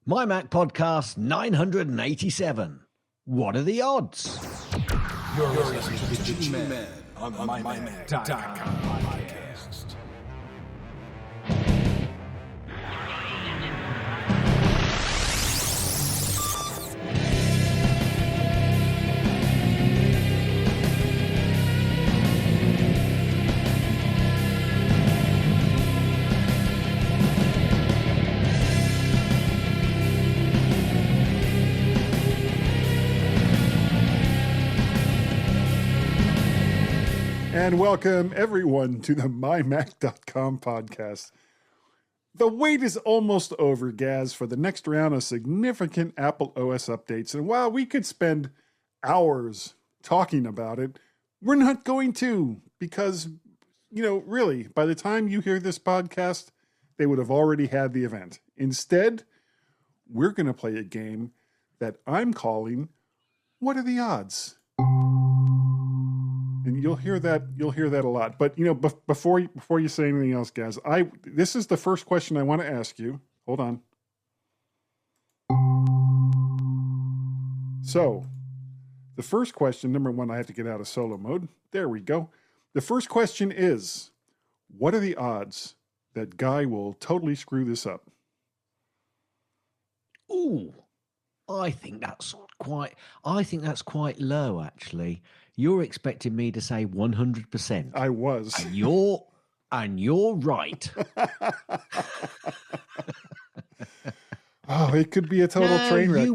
MyMac Podcast 987. What are the odds? You're listening to the G-Man on the MyMac.com podcast. And welcome, everyone, to the MyMac.com podcast. The wait is almost over, Gaz, for the next round of significant Apple OS updates. And while we could spend hours talking about it, we're not going to because, really, by the time you hear this podcast, they would have already had the event. Instead, we're going to play a game that I'm calling What Are the Odds? And you'll hear that a lot. But before you say anything else, Gaz, this is the first question I want to ask you. Hold on. So, the first question, number one, I have to get out of solo mode. There we go. The first question is, what are the odds that Guy will totally screw this up? Ooh, I think that's quite low, actually. You're expecting me to say 100%. I was. And you're right. Oh, it could be a total train wreck.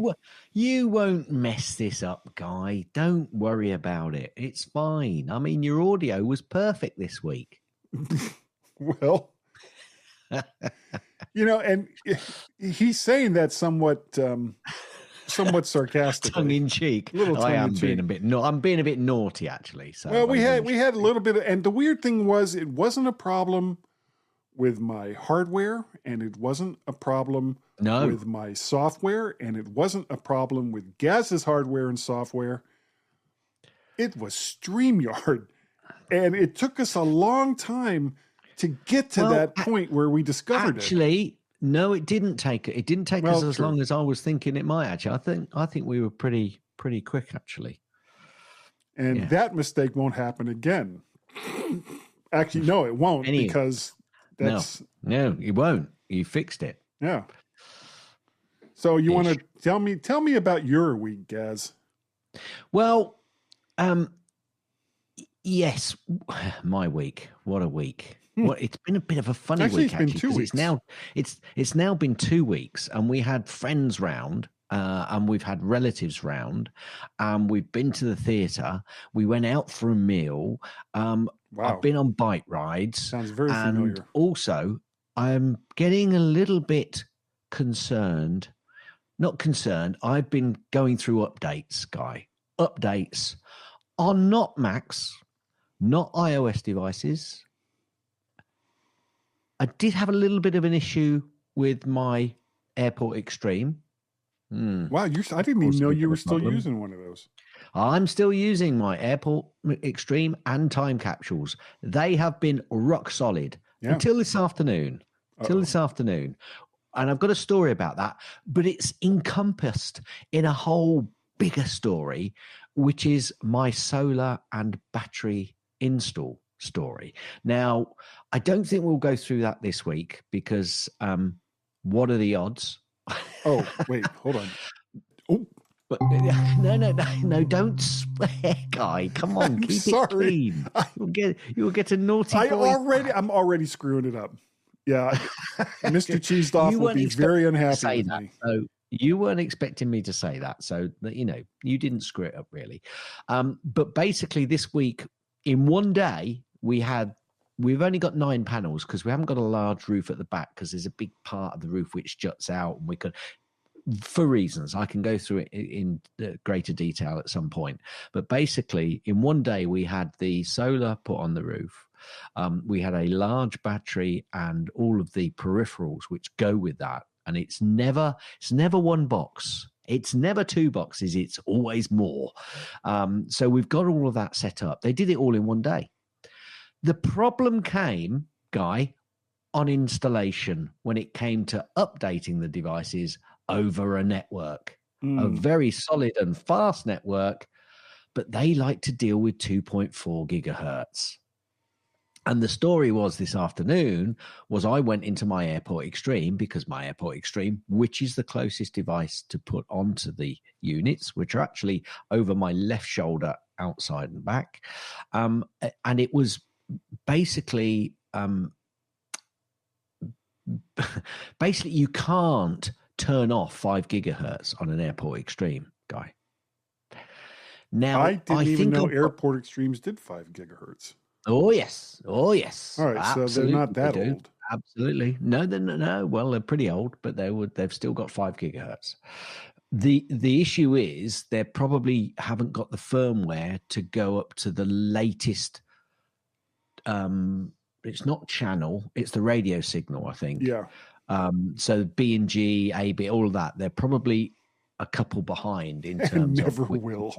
You won't mess this up, Guy. Don't worry about it. It's fine. I mean, your audio was perfect this week. Well, and he's saying that somewhat sarcastically, tongue in cheek. I'm being a bit naughty, actually. So well, we had a little bit and the weird thing was it wasn't a problem with my hardware, and it wasn't a problem with my software, and it wasn't a problem with Gaz's hardware and software. It was StreamYard, and it took us a long time to get to that point where we discovered it. No, it didn't take us as long as I was thinking it might. Actually, I think we were pretty quick, actually. And that mistake won't happen again. Actually, no, it won't because that's no, it won't. You fixed it. Yeah. So you want to tell me about your week, Gaz? Well, yes, my week. What a week. Well, it's been a bit of a funny week, actually, because it's now been 2 weeks, and we had friends round, and we've had relatives round, and we've been to the theatre. We went out for a meal. Wow. I've been on bike rides. Sounds very familiar. And also, I'm getting a little bit concerned. Not concerned. I've been going through updates, Guy. Updates on not Macs, not iOS devices. I did have a little bit of an issue with my AirPort Extreme. Wow, I didn't even know you were still using one of those. I'm still using my AirPort Extreme and Time Capsules. They have been rock solid until this afternoon. And I've got a story about that, but it's encompassed in a whole bigger story, which is my solar and battery install story. Now, I don't think we'll go through that this week because what are the odds? Oh, wait, hold on. Oh, but no, don't swear, Guy. Come on, keep it clean. You'll get a naughty boy. I'm already screwing it up. Yeah, Mr. Cheesed will be very unhappy with me. So you weren't expecting me to say that, so you didn't screw it up really. But basically, this week in one day we've only got 9 panels because we haven't got a large roof at the back because there's a big part of the roof which juts out, and we could, for reasons I can go through it in greater detail at some point. But basically, in one day we had the solar put on the roof. We had a large battery and all of the peripherals which go with that. And it's never one box. It's never 2 boxes. It's always more. So we've got all of that set up. They did it all in one day. The problem came, Guy, on installation when it came to updating the devices over a network, a Mm. very solid and fast network, but they like to deal with 2.4 gigahertz. And the story was this afternoon was I went into my Airport Extreme because my Airport Extreme, which is the closest device to put onto the units, which are actually over my left shoulder, outside and back. And it was basically, basically you can't turn off 5 gigahertz on an Airport Extreme, Guy. Now, I didn't even know I've got- Airport Extremes did 5 gigahertz. Oh yes. All right, Absolutely, so they're not that old. Absolutely. No, they're no. Well, they're pretty old, but they've still got 5 gigahertz. The issue is they probably haven't got the firmware to go up to the latest. It's not channel; it's the radio signal, I think. Yeah. So B and G, AB, all of that. They're probably a couple behind in terms Never of will.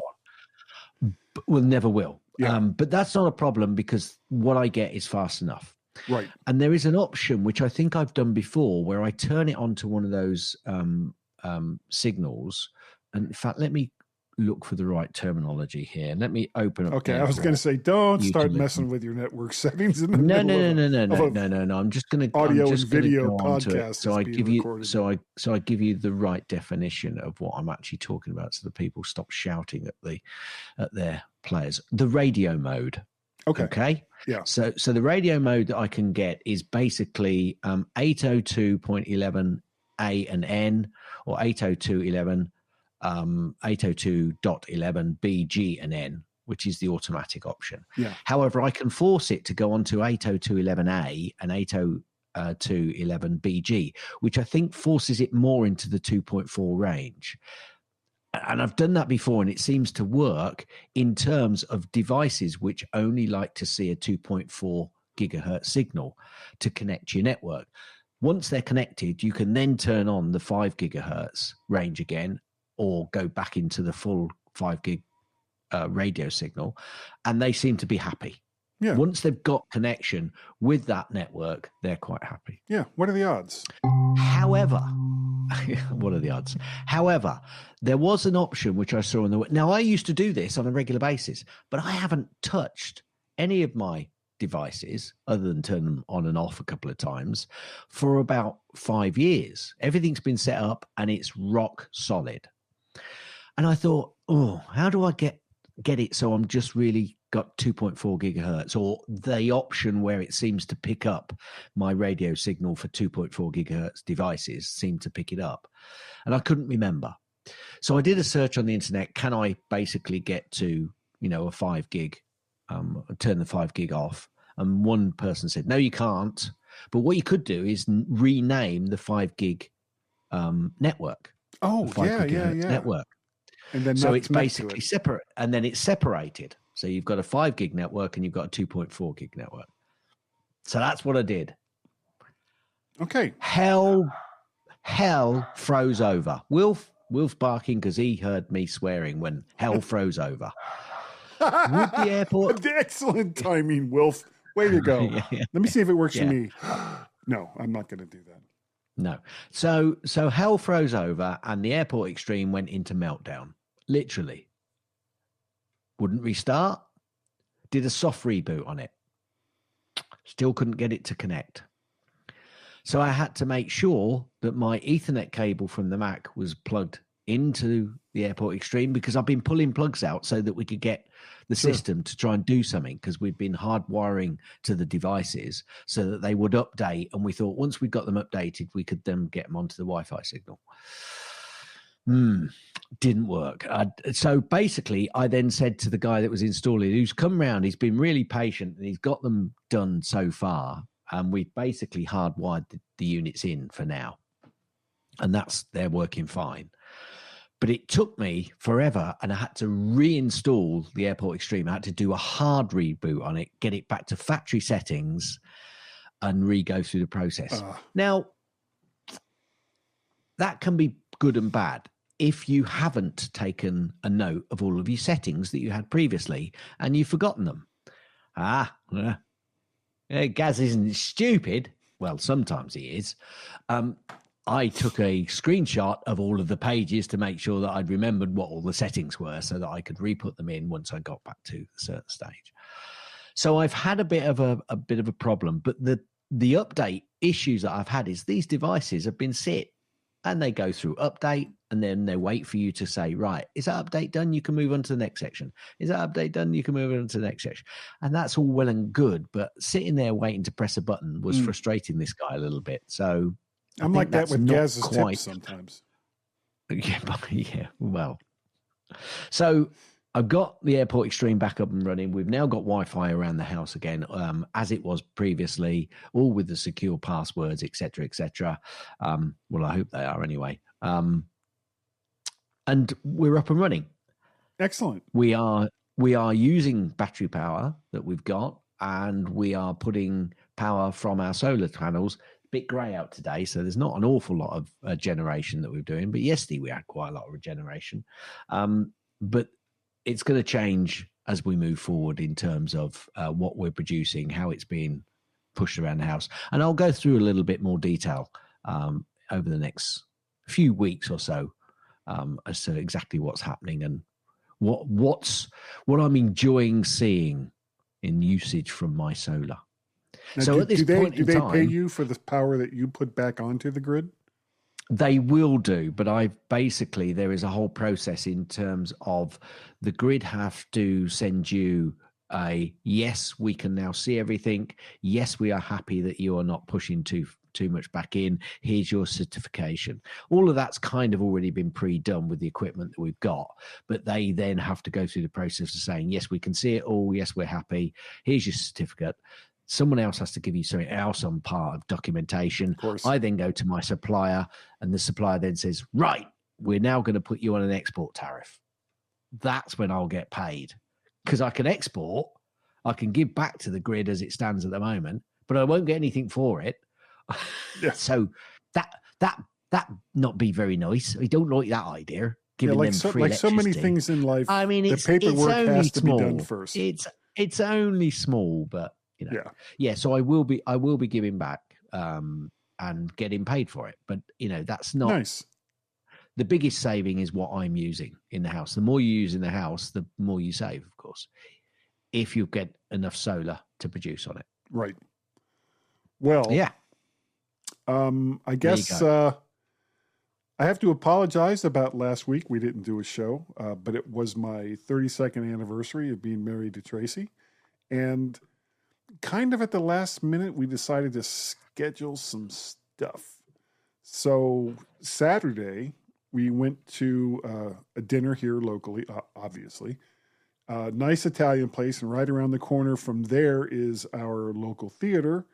Well, never will. Yeah. But that's not a problem because what I get is fast enough. Right. And there is an option, which I think I've done before, where I turn it onto one of those signals. And in fact, let me look for the right terminology here. Let me open up. Okay, I was going to say, don't start messing with your network settings in the No. middle I'm just going to audio and video podcast. So I give you, so I give you the right definition of what I'm actually talking about, so that people stop shouting at their players. The radio mode. Okay. Yeah. So the radio mode that I can get is basically 802.11 A and N, or 802.11 802.11 B, G, and N, which is the automatic option. Yeah. However, I can force it to go on to 802.11A and 802.11 BG, which I think forces it more into the 2.4 range. And I've done that before, and it seems to work in terms of devices which only like to see a 2.4 gigahertz signal to connect your network. Once they're connected, you can then turn on the 5 gigahertz range again, or go back into the full 5 gig radio signal, and they seem to be happy. Yeah. Once they've got connection with that network, they're quite happy. Yeah. What are the odds? However, what are the odds? However, there was an option which I saw on the. Now, I used to do this on a regular basis, but I haven't touched any of my devices other than turn them on and off a couple of times for about 5 years. Everything's been set up and it's rock solid. And I thought, oh, how do I get it so I'm just really got 2.4 gigahertz, or the option where it seems to pick up my radio signal for 2.4 gigahertz devices seemed to pick it up. And I couldn't remember. So I did a search on the internet. Can I basically get to, a 5 gig, turn the 5 gig off? And one person said, no, you can't. But what you could do is rename the 5 gig network. Oh, yeah. Network. And then so it's basically separate, and then it's separated. So you've got a 5 gig network and you've got a 2.4 gig network. So that's what I did. Okay. Hell froze over. Wilf barking because he heard me swearing when hell froze over. Would the airport? Excellent timing, Wilf. Way to go. Yeah. Let me see if it works for me. No, I'm not going to do that. No. So hell froze over and the Airport Extreme went into meltdown. Literally. Wouldn't restart. Did a soft reboot on it. Still couldn't get it to connect. So I had to make sure that my Ethernet cable from the Mac was plugged into the Airport Extreme, because I've been pulling plugs out so that we could get the system to try and do something, because we've been hardwiring to the devices so that they would update. And we thought once we got them updated, we could then get them onto the Wi-Fi signal. Didn't work. So basically, I then said to the guy that was installing, who's come round, he's been really patient and he's got them done so far. And we've basically hardwired the units in for now. And they're working fine. But it took me forever, and I had to reinstall the Airport Extreme. I had to do a hard reboot on it, get it back to factory settings, and re-go through the process. Now, that can be good and bad if you haven't taken a note of all of your settings that you had previously and you've forgotten them. Gaz isn't stupid. Well, sometimes he is. I took a screenshot of all of the pages to make sure that I'd remembered what all the settings were so that I could re-put them in once I got back to a certain stage. So I've had a bit of a problem, but the update issues that I've had is these devices have been sit and they go through update and then they wait for you to say, right, is that update done? You can move on to the next section. Is that update done? You can move on to the next section. And that's all well and good, but sitting there waiting to press a button was frustrating this guy a little bit. So I'm like that with Gaz's tips sometimes. Yeah, well. So I've got the Airport Extreme back up and running. We've now got Wi-Fi around the house again, as it was previously, all with the secure passwords, etc., etc. Well, I hope they are anyway. And we're up and running. Excellent. We are using battery power that we've got, and we are putting power from our solar panels. Bit grey out today, so there's not an awful lot of generation that we're doing. But yesterday we had quite a lot of regeneration. But it's going to change as we move forward in terms of what we're producing, how it's being pushed around the house. And I'll go through a little bit more detail over the next few weeks or so as to exactly what's happening and what I'm enjoying seeing in usage from my solar. Now, so at this point in time, do they pay you for the power that you put back onto the grid? They will do, but there is a whole process in terms of the grid have to send you a yes, we can now see everything. Yes, we are happy that you are not pushing too much back in. Here's your certification. All of that's kind of already been pre-done with the equipment that we've got, but they then have to go through the process of saying, yes, we can see it all. Yes, we're happy. Here's your certificate. Someone else has to give you something else on part of documentation. Of course. I then go to my supplier, and the supplier then says, right, we're now going to put you on an export tariff. That's when I'll get paid, because I can export, I can give back to the grid as it stands at the moment, but I won't get anything for it. Yeah. So that not be very nice. I don't like that idea. Giving them free like so many things in life. I mean, the paperwork has to small. be done first. It's only small, but you know, yeah. So I will be giving back and getting paid for it. But you know, that's not nice. The biggest saving is what I'm using in the house. The more you use in the house, the more you save, of course, if you get enough solar to produce on it. Right. Well, yeah. I guess I have to apologize about last week. We didn't do a show, but it was my 32nd anniversary of being married to Tracy. And kind of at the last minute, we decided to schedule some stuff. So Saturday, we went to a dinner here locally, obviously. Nice Italian place, and right around the corner from there is our local theater.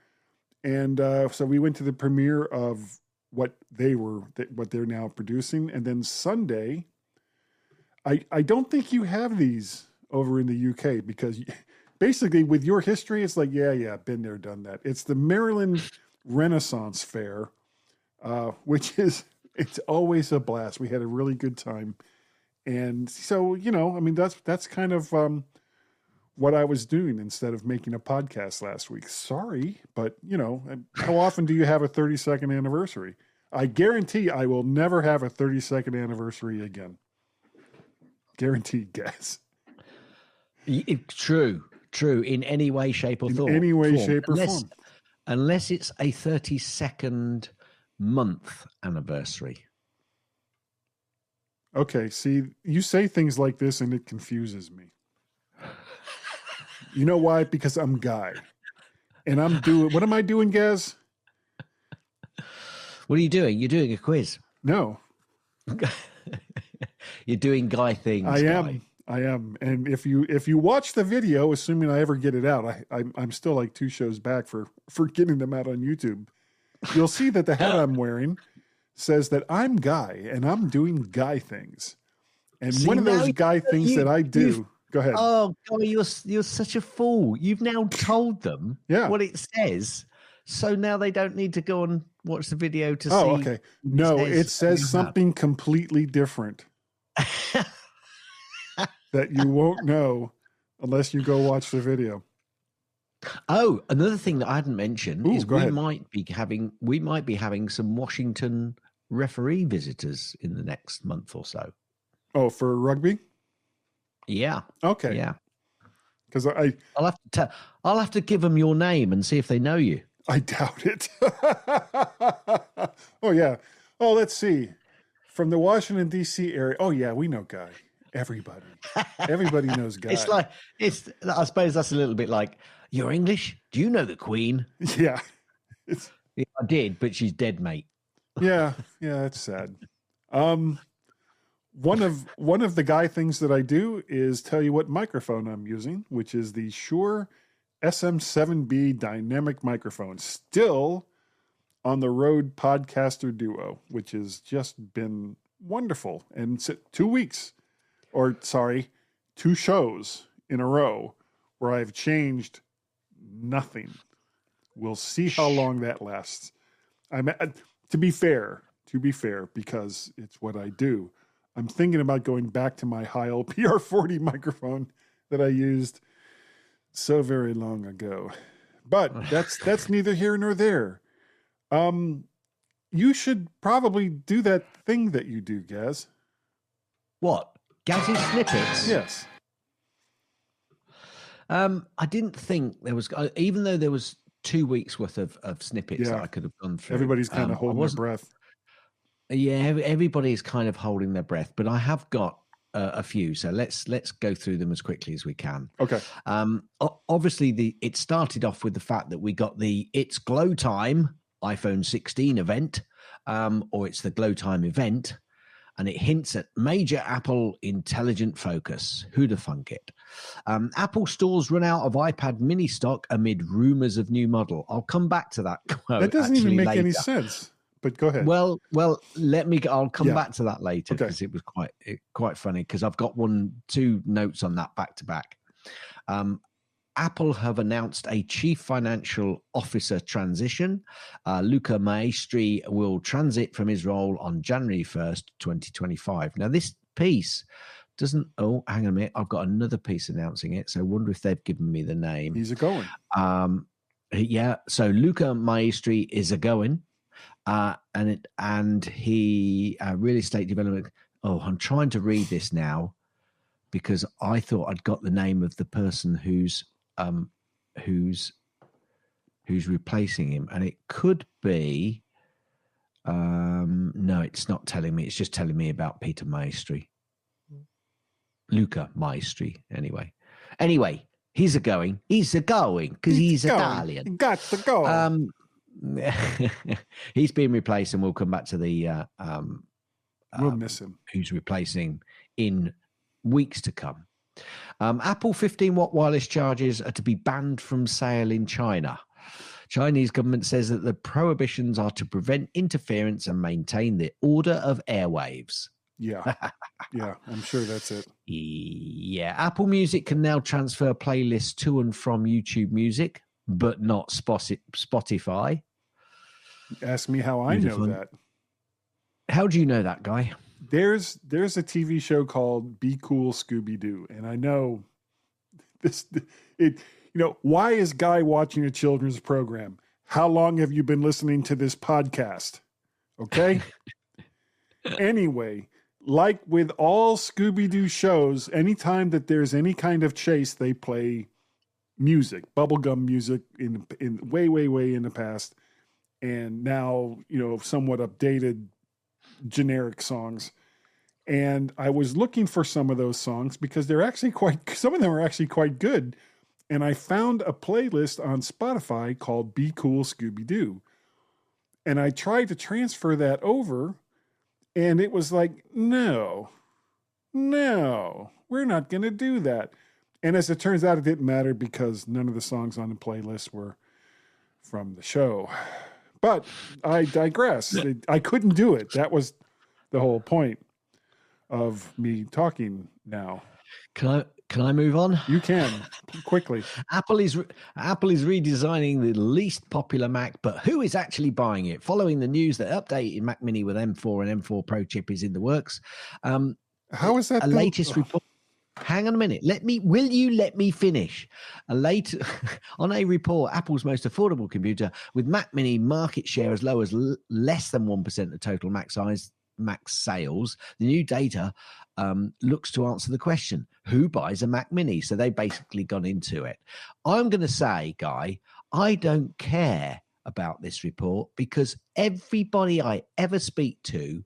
And so we went to the premiere of what they're now producing. And then Sunday, I don't think you have these over in the UK, because basically with your history, it's like, yeah, been there, done that. It's the Maryland Renaissance Fair, which it's always a blast. We had a really good time. And so, you know, I mean, that's kind of what I was doing instead of making a podcast last week. Sorry, but, you know, how often do you have a 32nd anniversary? I guarantee I will never have a 32nd anniversary again. Guaranteed, guys. True. In any way, shape, or form. In any way, shape, or form. Unless it's a 32nd month anniversary. Okay, see, you say things like this and it confuses me. You know why? Because I'm Guy. And what am I doing, Gaz? What are you doing? You're doing a quiz. No. You're doing Guy things. I am. And if you watch the video, assuming I ever get it out, I'm still like 2 shows back for getting them out on YouTube. You'll see that the hat I'm wearing says that I'm Guy and I'm doing Guy things. And one of those Guy things that I do. Go ahead. Oh, God, you're such a fool. You've now told them what it says. So now they don't need to go and watch the video to see. Oh, okay. No, it says something completely different that you won't know unless you go watch the video. Oh, another thing that I hadn't mentioned Ooh, is go ahead. we might be having some Washington referee visitors in the next month or so. Oh, for rugby? Yeah. Okay. Yeah. Because I'll have to give them your name and see if they know you. I doubt it. Oh, yeah. Oh, let's see. From the Washington, D.C. area. Oh, yeah, we know Guy. Everybody knows Guy. I suppose that's a little bit like, you're English? Do you know the Queen? Yeah. Yeah, I did, but she's dead, mate. Yeah, it's sad. One of the Guy things that I do is tell you what microphone I'm using, which is the Shure SM7B dynamic microphone. Still on the Rode Podcaster Duo, which has just been wonderful. And 2 shows in a row where I've changed nothing. We'll see how long that lasts. To be fair, because it's what I do, I'm thinking about going back to my Heil PR40 microphone that I used so very long ago. But that's neither here nor there. You should probably do that thing that you do, Gaz. What? Gaz's snippets? Yes. I didn't think there was, even though there was 2 weeks worth of snippets that I could have gone through. Everybody's kind of holding their breath. Yeah, everybody's kind of holding their breath, but I have got a few, so let's go through them as quickly as we can. Okay. Obviously, it started off with the fact that we got the It's Glow Time iPhone 16 event, or it's the Glow Time event, and it hints at major Apple intelligent focus. Who'da thunk it? Apple stores run out of iPad mini stock amid rumors of new model. I'll come back to that quote. That doesn't even make later. any sense. But go ahead. Well, let me. I'll come back to that later Okay. because it was quite funny. Because I've got 2 notes on that back to back. Apple have announced a chief financial officer transition. Luca Maestri will transit from his role on January 1st, 2025. Now, this piece doesn't. Oh, hang on a minute. I've got another piece announcing it. So I wonder if they've given me the name. He's a going. Yeah. So Luca Maestri is a going. And he real estate development. Oh, I'm trying to read this now because I thought I'd got the name of the person who's replacing him, and it could be. No, it's not telling me. It's just telling me about Peter Maestri, Luca Maestri. Anyway, he's a going because he's Italian. Got to go. He's been replaced, and we'll come back to the we'll miss him. Who's replacing in weeks to come. Apple 15-watt wireless chargers are to be banned from sale in China. Chinese government says that the prohibitions are to prevent interference and maintain the order of airwaves. Yeah, I'm sure that's it. Yeah, Apple Music can now transfer playlists to and from YouTube Music, but not Spotify. Ask me how I know that. How do you know that, Guy? There's a TV show called Be Cool Scooby-Doo, and I know this. Why is Guy watching a children's program? How long have you been listening to this podcast? Okay. Anyway, like with all Scooby-Doo shows, anytime that there's any kind of chase, they play music, bubblegum music in way in the past, and now somewhat updated generic songs. And I was looking for some of those songs because some of them are actually quite good. And I found a playlist on Spotify called Be Cool Scooby-Doo. And I tried to transfer that over, and it was like, no, we're not going to do that. And as it turns out, it didn't matter because none of the songs on the playlist were from the show. But I digress. I couldn't do it. That was the whole point of me talking now. Can I move on? You can quickly. Apple is redesigning the least popular Mac, but who is actually buying it? Following the news that updated Mac Mini with M4 and M4 Pro chip is in the works. How is that? Latest report. Hang on a minute. Will you let me finish? On a report, Apple's most affordable computer with Mac Mini market share as low as less than 1% of total Mac sales. The new data looks to answer the question, who buys a Mac Mini? So they basically gone into it. I'm going to say, Guy, I don't care about this report because everybody I ever speak to,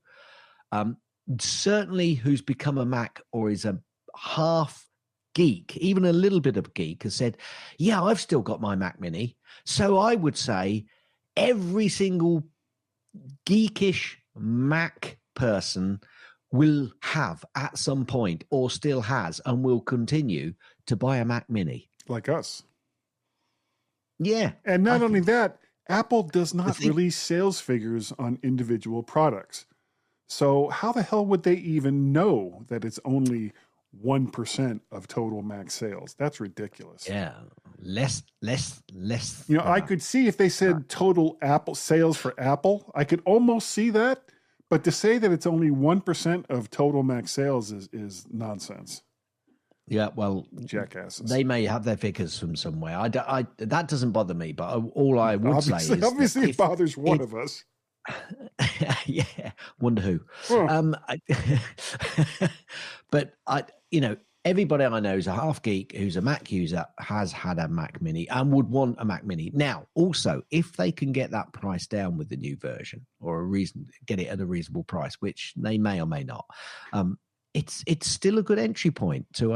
certainly who's become a Mac or is a half geek, even a little bit of geek, has said, yeah, I've still got my Mac Mini. So I would say every single geekish Mac person will have at some point or still has and will continue to buy a Mac Mini. Like us. Yeah. And not only that, Apple does not release sales figures on individual products. So how the hell would they even know that it's only 1% of total Mac sales? That's ridiculous. Yeah. Less. You know, I could see if they said total Apple sales for Apple, I could almost see that. But to say that it's only 1% of total Mac sales is nonsense. Yeah, well, jackasses. They may have their figures from somewhere. I that doesn't bother me. But all I would say is obviously it bothers one of us. Yeah, wonder who. Oh. But everybody I know is a half geek who's a Mac user, has had a Mac Mini and would want a Mac Mini. Now, also, if they can get that price down with the new version or get it at a reasonable price, which they may or may not, it's still a good entry point to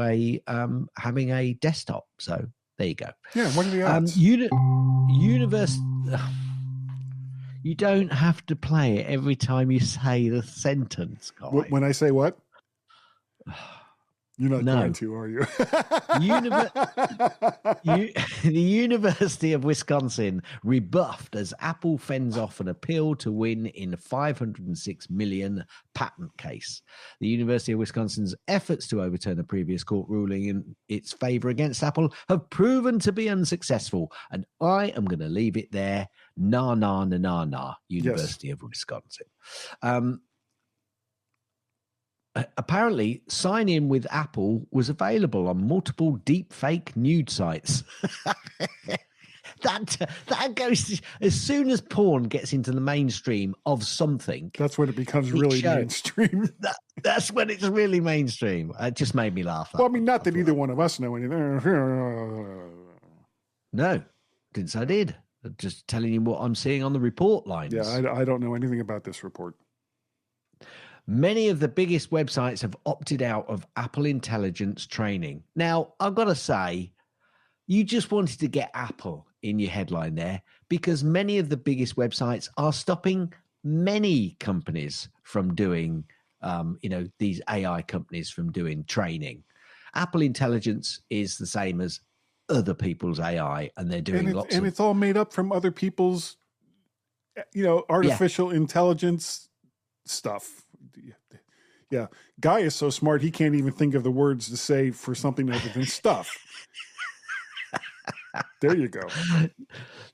having a desktop. So there you go. Yeah, what are the odds? You don't have to play it every time you say the sentence, Guy. When I say what? You're not going to, are you? The University of Wisconsin rebuffed as Apple fends off an appeal to win in a $506 million patent case. The University of Wisconsin's efforts to overturn a previous court ruling in its favor against Apple have proven to be unsuccessful. And I am going to leave it there. Nah, University of Wisconsin. Apparently, sign in with Apple was available on multiple deep fake nude sites. that goes as soon as porn gets into the mainstream of something. That's when it becomes really mainstream. That's when it's really mainstream. It just made me laugh. Well, I mean, not that either one of us know anything. No, didn't say I did. I'm just telling you what I'm seeing on the report lines. Yeah, I don't know anything about this report. Many of the biggest websites have opted out of Apple Intelligence training. Now, I've got to say, you just wanted to get Apple in your headline there because many of the biggest websites are stopping many companies from doing, these AI companies from doing training. Apple Intelligence is the same as other people's AI, and they're doing lots of... And it's all made up from other people's, artificial intelligence stuff. Yeah. Guy is so smart, he can't even think of the words to say for something other than stuff. There you go.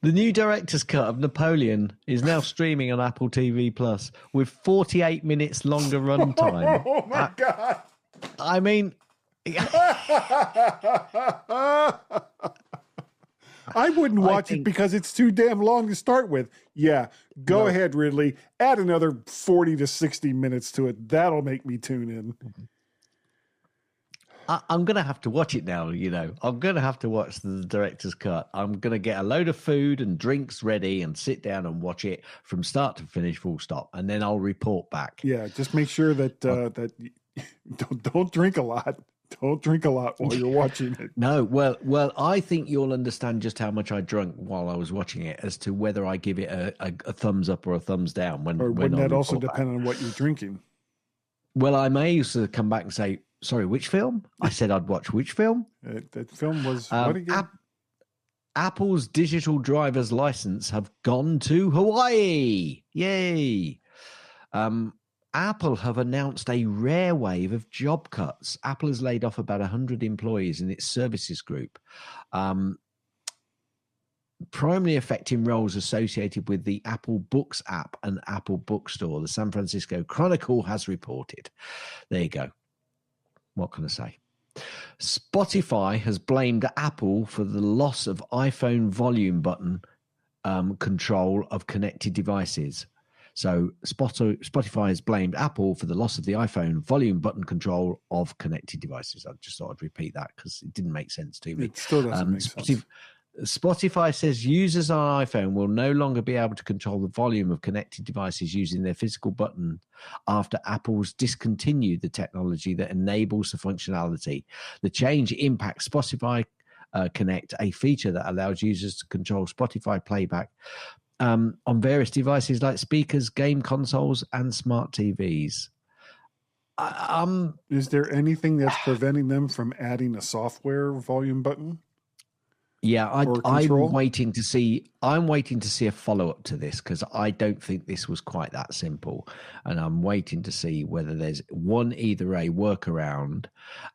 The new director's cut of Napoleon is now streaming on Apple TV Plus with 48 minutes longer runtime. Oh my God. I mean... I wouldn't watch it because it's too damn long to start with. Yeah, go ahead, Ridley. Add another 40 to 60 minutes to it. That'll make me tune in. I'm going to have to watch it now, I'm going to have to watch the director's cut. I'm going to get a load of food and drinks ready and sit down and watch it from start to finish, full stop, and then I'll report back. Yeah, just make sure that don't drink a lot. Don't drink a lot while you're watching it. No, well, I think you'll understand just how much I drank while I was watching it as to whether I give it a thumbs up or a thumbs down. Wouldn't that also depend on what you're drinking? Well, I may used to come back and say, sorry, which film? I said I'd watch which film? That film was what again? Apple's digital driver's license have gone to Hawaii. Yay. Apple have announced a rare wave of job cuts. Apple has laid off about 100 employees in its services group, primarily affecting roles associated with the Apple Books app and Apple Bookstore, the San Francisco Chronicle has reported. There you go. What can I say? Spotify has blamed Apple for the loss of iPhone volume button control of connected devices. So Spotify has blamed Apple for the loss of the iPhone volume button control of connected devices. I just thought I'd repeat that because it didn't make sense to me. It still doesn't make sense. Spotify says users on iPhone will no longer be able to control the volume of connected devices using their physical button after Apple's discontinued the technology that enables the functionality. The change impacts Spotify Connect, a feature that allows users to control Spotify playback on various devices like speakers, game consoles, and smart TVs. Is there anything that's preventing them from adding a software volume button? Yeah, I'm waiting to see a follow-up to this because I don't think this was quite that simple. And I'm waiting to see whether there's either a workaround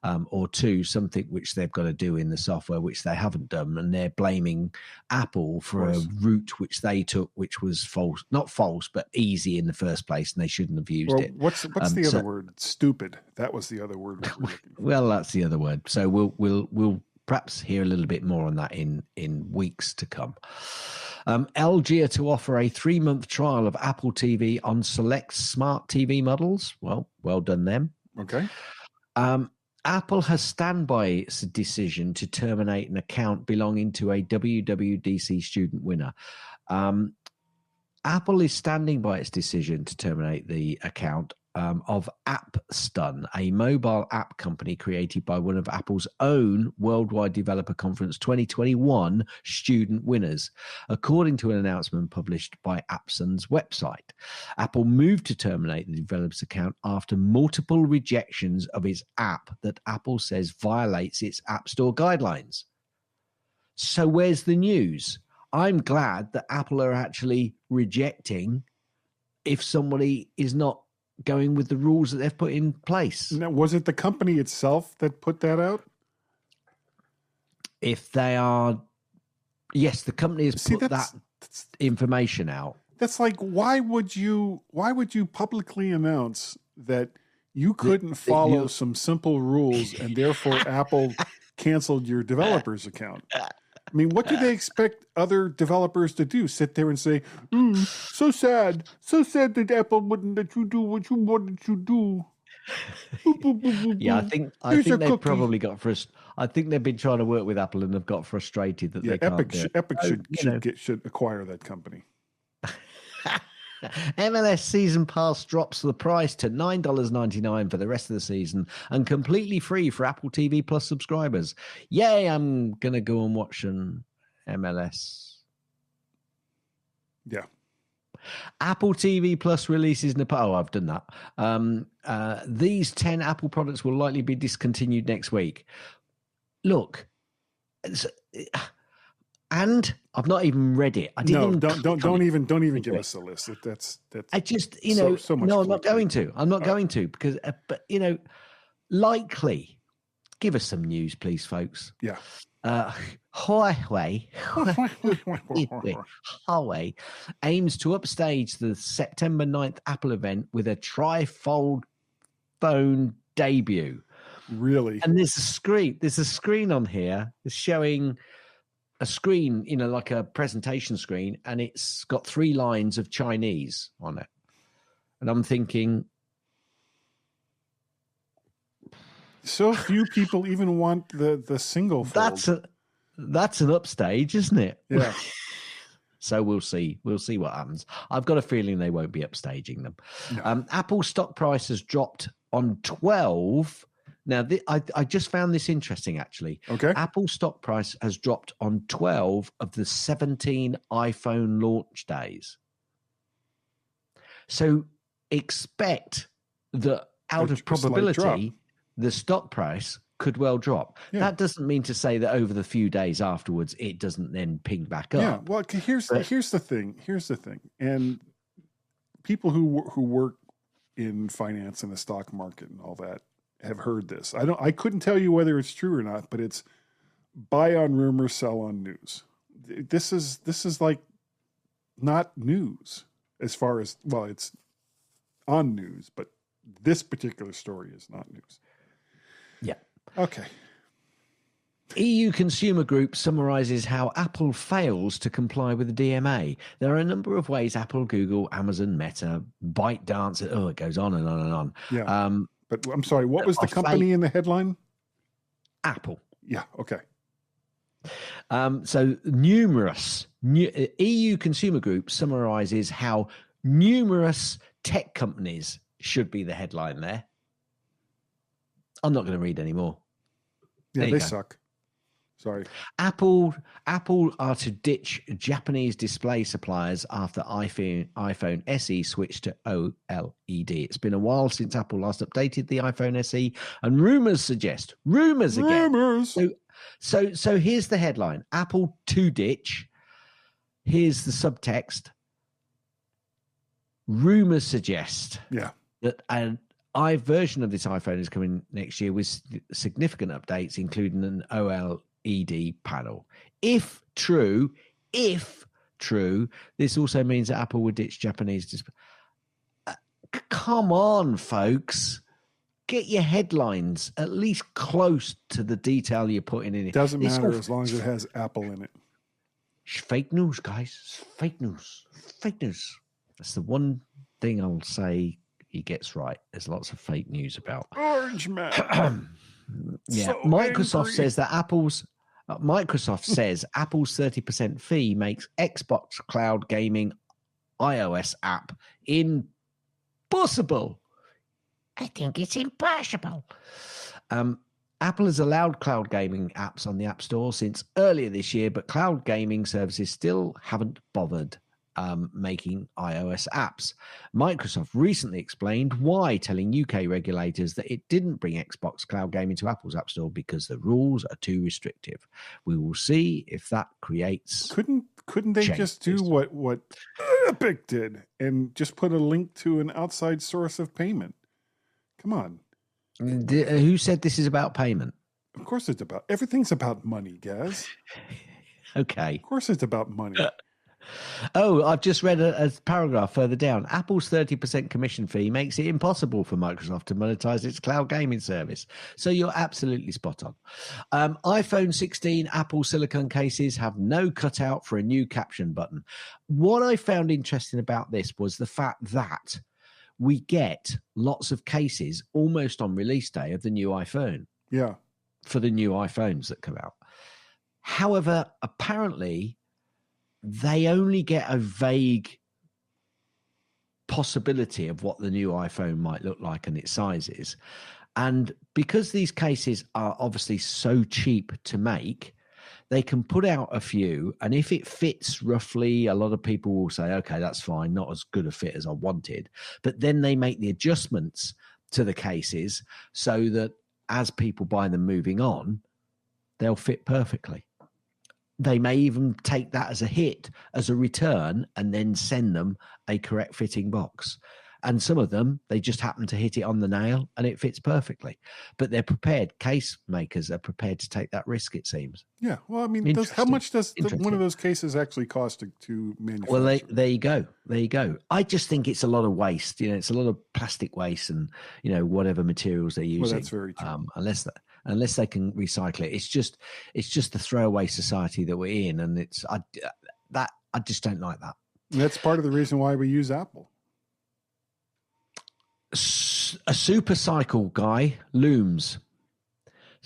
or two, something which they've got to do in the software, which they haven't done. And they're blaming Apple for a route which they took, which was false, not false, but easy in the first place. And they shouldn't have used it. What's the other word? Stupid. That was the other word. Well, that's the other word. So we'll perhaps hear a little bit more on that in weeks to come. LG are to offer a 3-month trial of Apple TV on select smart TV models. Well done them. Okay. Apple has stand by its decision to terminate an account belonging to a WWDC student winner. Apple is standing by its decision to terminate the account of AppStun, a mobile app company created by one of Apple's own Worldwide Developer Conference 2021 student winners, according to an announcement published by AppStun's website. Apple moved to terminate the developer's account after multiple rejections of its app that Apple says violates its App Store guidelines. So where's the news? I'm glad that Apple are actually rejecting if somebody is not going with the rules that they've put in place. Now, was it the company itself that put that out? If they are, yes, the company has put that information out. That's like, why would you publicly announce that you couldn't follow some simple rules and therefore Apple canceled your developer's account? I mean, what do they expect other developers to do? Sit there and say, so sad that Apple wouldn't let you do what you wanted to do. Yeah, I think they've probably got I think they've been trying to work with Apple and have got frustrated that they can't do it. Epic should acquire that company. MLS Season Pass drops the price to $9.99 for the rest of the season and completely free for Apple TV Plus subscribers. Yay, I'm going to go and watch an MLS. Yeah. Apple TV Plus releases Nepal. Oh, I've done that. These 10 Apple products will likely be discontinued next week. Look, and I've not even read it. I didn't. No, don't even give us a list. That's. I just, so much. No, I'm not going to. I'm not going to because, but likely. Give us some news, please, folks. Yeah. Huawei aims to upstage the September 9th Apple event with a tri-fold phone debut. Really? And there's a screen on here. It's showing a screen, like a presentation screen, and it's got 3 lines of Chinese on it. And I'm thinking, so few people even want the single fold. That's an upstage, isn't it? Yeah. So we'll see. We'll see what happens. I've got a feeling they won't be upstaging them. No. Apple stock price has dropped on 12. Now, I just found this interesting, actually. Okay. Apple stock price has dropped on 12 of the 17 iPhone launch days. So expect that out of probability, the stock price could well drop. Yeah. That doesn't mean to say that over the few days afterwards, it doesn't then ping back up. Yeah, well, here's the thing. And people who work in finance and the stock market and all that have heard this. I couldn't tell you whether it's true or not, but it's buy on rumor, sell on news. This is like not news as far as, well, it's on news, but this particular story is not news. Yeah. Okay. EU Consumer Group summarizes how Apple fails to comply with the DMA. There are a number of ways Apple, Google, Amazon, Meta, ByteDance, it goes on and on and on. Yeah. But I'm sorry, what was the company in the headline? Apple. Yeah, okay. So numerous EU Consumer Group summarizes how numerous tech companies should be the headline there. I'm not going to read any more. Yeah, they suck. Sorry. Apple are to ditch Japanese display suppliers after iPhone SE switched to OLED. It's been a while since Apple last updated the iPhone SE, and rumors suggest again. So here's the headline: Apple to ditch. Here's the subtext: rumors suggest that an version of this iPhone is coming next year with significant updates, including an OLED panel. If true, this also means that Apple would ditch Japanese display. Come on, folks. Get your headlines at least close to the detail you're putting in it. Doesn't matter as long as it has Apple in it. Fake news, guys. Fake news. That's the one thing I'll say he gets right. There's lots of fake news about Orange Man. Yeah, So Microsoft angry. says that Apple's 30% fee makes Xbox Cloud Gaming iOS app impossible. I think it's impossible. Apple has allowed cloud gaming apps on the App Store since earlier this year, but cloud gaming services still haven't bothered making iOS apps. Microsoft recently explained why, telling UK regulators that it didn't bring Xbox Cloud Gaming to Apple's App Store because the rules are too restrictive. We will see if that creates. Couldn't they just do what Epic did and just put a link to an outside source of payment? Come on. Who said this is about payment? Of course it's about everything's about money, Gaz. Okay. Of course it's about money. Oh, I've just read a paragraph further down. Apple's 30% commission fee makes it impossible for Microsoft to monetize its cloud gaming service. So you're absolutely spot on. iPhone 16 Apple silicone cases have no cutout for a new caption button. What I found interesting about this was the fact that we get lots of cases almost on release day of the new iPhone. Yeah. For the new iPhones that come out. However, apparently they only get a vague possibility of what the new iPhone might look like and its sizes. And because these cases are obviously so cheap to make, they can put out a few. And if it fits roughly, a lot of people will say, okay, that's fine. Not as good a fit as I wanted. But then they make the adjustments to the cases so that as people buy them moving on, they'll fit perfectly. They may even take that as a hit, as a return, and then send them a correct fitting box. And some of them, they just happen to hit it on the nail and it fits perfectly. But they're prepared. Case makers are prepared to take that risk, it seems. Yeah. Well, I mean, how much does one of those cases actually cost to manufacture? Well, there you go. There you go. I just think it's a lot of waste. It's a lot of plastic waste and, whatever materials they're using. Well, that's very true. Unless they can recycle it. It's just the throwaway society that we're in. And I just don't like that. And that's part of the reason why we use Apple. A super cycle guy looms.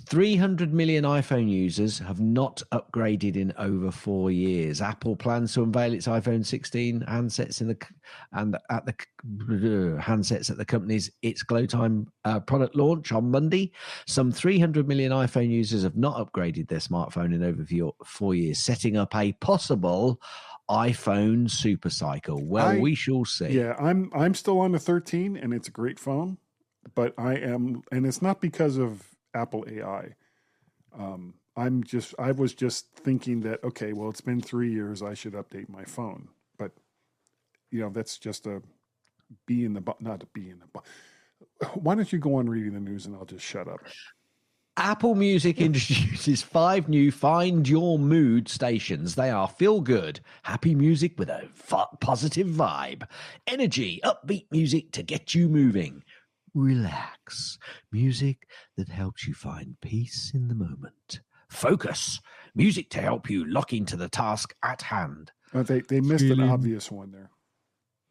300 million iPhone users have not upgraded in over 4 years. Apple plans to unveil its iPhone 16 handsets handsets at the company's It's Glow Time product launch on Monday. Some 300 million iPhone users have not upgraded their smartphone in over 4 years, setting up a possible iPhone super cycle. Well, we shall see. Yeah, I'm still on the 13 and it's a great phone, but and it's not because of Apple AI. I was just thinking that, okay, well, it's been 3 years, I should update my phone. But that's just not a bee in the bonnet. Why don't you go on reading the news and I'll just shut up. Apple Music introduces 5 new Find Your Mood stations. They are feel good, happy music with a positive vibe, energy, upbeat music to get you moving, relax, music that helps you find peace in the moment. Focus. Music to help you lock into the task at hand. Oh, they missed an obvious one there.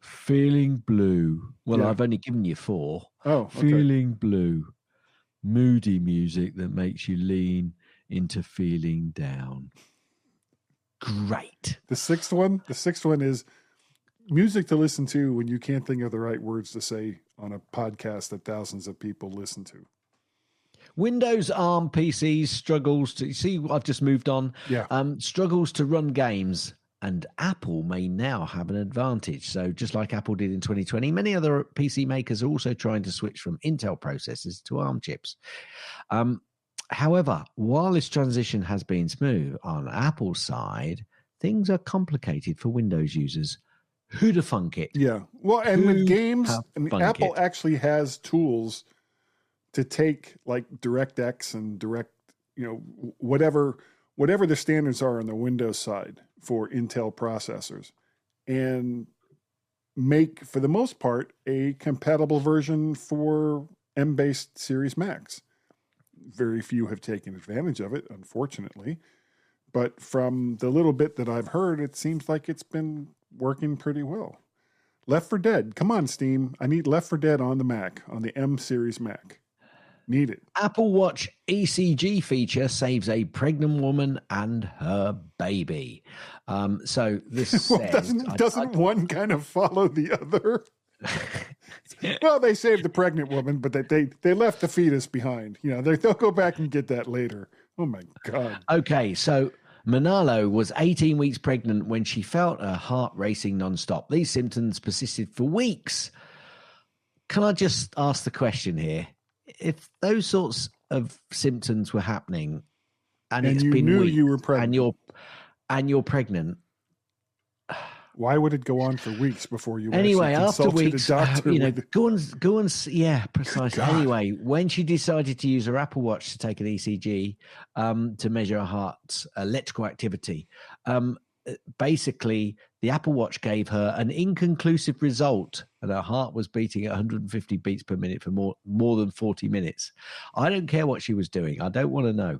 Feeling blue. Well, Yeah. I've only given you 4. Oh, okay. Feeling blue. Moody music that makes you lean into feeling down. Great. The sixth one is music to listen to when you can't think of the right words to say on a podcast that thousands of people listen to. Windows ARM PCs struggles to see. I've just moved on. Yeah. Struggles to run games, and Apple may now have an advantage. So just like Apple did in 2020, many other PC makers are also trying to switch from Intel processors to ARM chips. However, while this transition has been smooth on Apple's side, things are complicated for Windows users. Who'd have thunk it? Yeah. Well, and with games, Apple it? actually has tools to take like DirectX and whatever the standards are on the Windows side for Intel processors, and make, for the most part, a compatible version for M-based Series Macs. Very few have taken advantage of it, unfortunately. But from the little bit that I've heard, it seems like it's been working pretty well. Left 4 Dead. Come on, Steam. I need Left 4 Dead on the Mac, on the M Series Mac. Need it. Apple Watch ECG feature saves a pregnant woman and her baby. So this Well, says... doesn't one kind of follow the other? Well, they saved the pregnant woman, but they left the fetus behind. They'll go back and get that later. Oh, my God. Okay, so Manalo was 18 weeks pregnant when she felt her heart racing nonstop. These symptoms persisted for weeks. Can I just ask the question here? If those sorts of symptoms were happening and it's you been knew weeks you were pregnant, and you're pregnant, why would it go on for weeks before you anyway, actually after consulted weeks, a doctor? go and, yeah, precisely. Anyway, when she decided to use her Apple Watch to take an ECG to measure her heart's electrical activity, basically the Apple Watch gave her an inconclusive result, and her heart was beating at 150 beats per minute for more than 40 minutes. I don't care what she was doing. I don't want to know.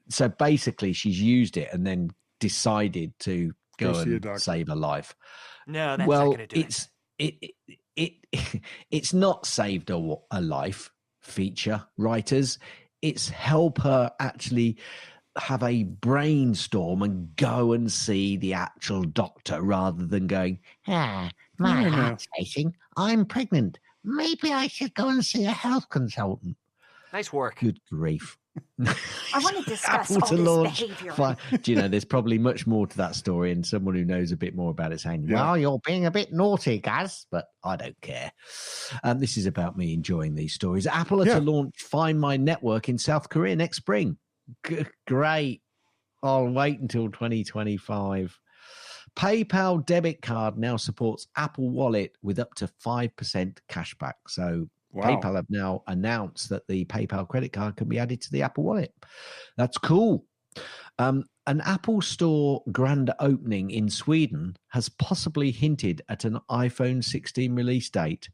So basically, she's used it and then decided to go and save her life. No, that's not going to do it's not saved a life feature, writers. It's help her actually have a brainstorm and go and see the actual doctor rather than going, my heart's racing. I'm pregnant. Maybe I should go and see a health consultant. Nice work. Good grief. I want to discuss all this behavior. Do you know, there's probably much more to that story, and someone who knows a bit more about it saying, well, you're being a bit naughty, Gaz, but I don't care. This is about me enjoying these stories. Apple are to launch Find My Network in South Korea next spring. Great. I'll wait until 2025. PayPal debit card now supports Apple Wallet with up to 5% cashback. So PayPal have now announced that the PayPal credit card can be added to the Apple Wallet. That's cool. An Apple Store grand opening in Sweden has possibly hinted at an iPhone 16 release date.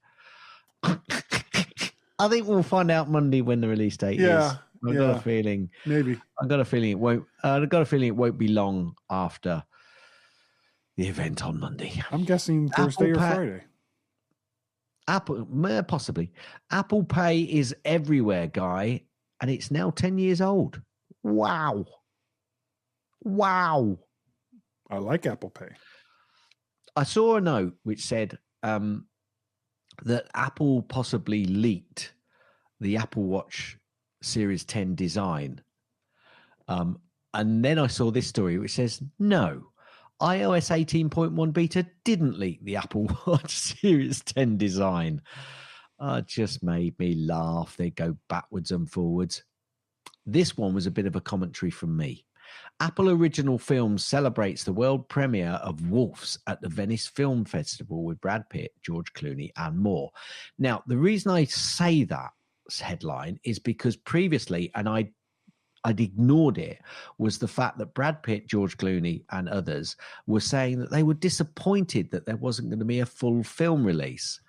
I think we'll find out Monday when the release date is. I've got a feeling. Maybe. I've got a feeling it won't. I've got a feeling it won't be long after the event on Monday. I'm guessing Thursday or Friday. Possibly. Apple Pay is everywhere, Guy, and it's now 10 years old. Wow. I like Apple Pay. I saw a note which said that Apple possibly leaked the Apple Watch Series 10 design. And then I saw this story which says, no, iOS 18.1 beta didn't leak the Apple Watch Series 10 design. It just made me laugh. They go backwards and forwards. This one was a bit of a commentary from me. Apple Original Films celebrates the world premiere of Wolves at the Venice Film Festival with Brad Pitt, George Clooney, and more. Now, the reason I say that headline is because previously, and I'd ignored it, was the fact that Brad Pitt, George Clooney, and others were saying that they were disappointed that there wasn't going to be a full film release.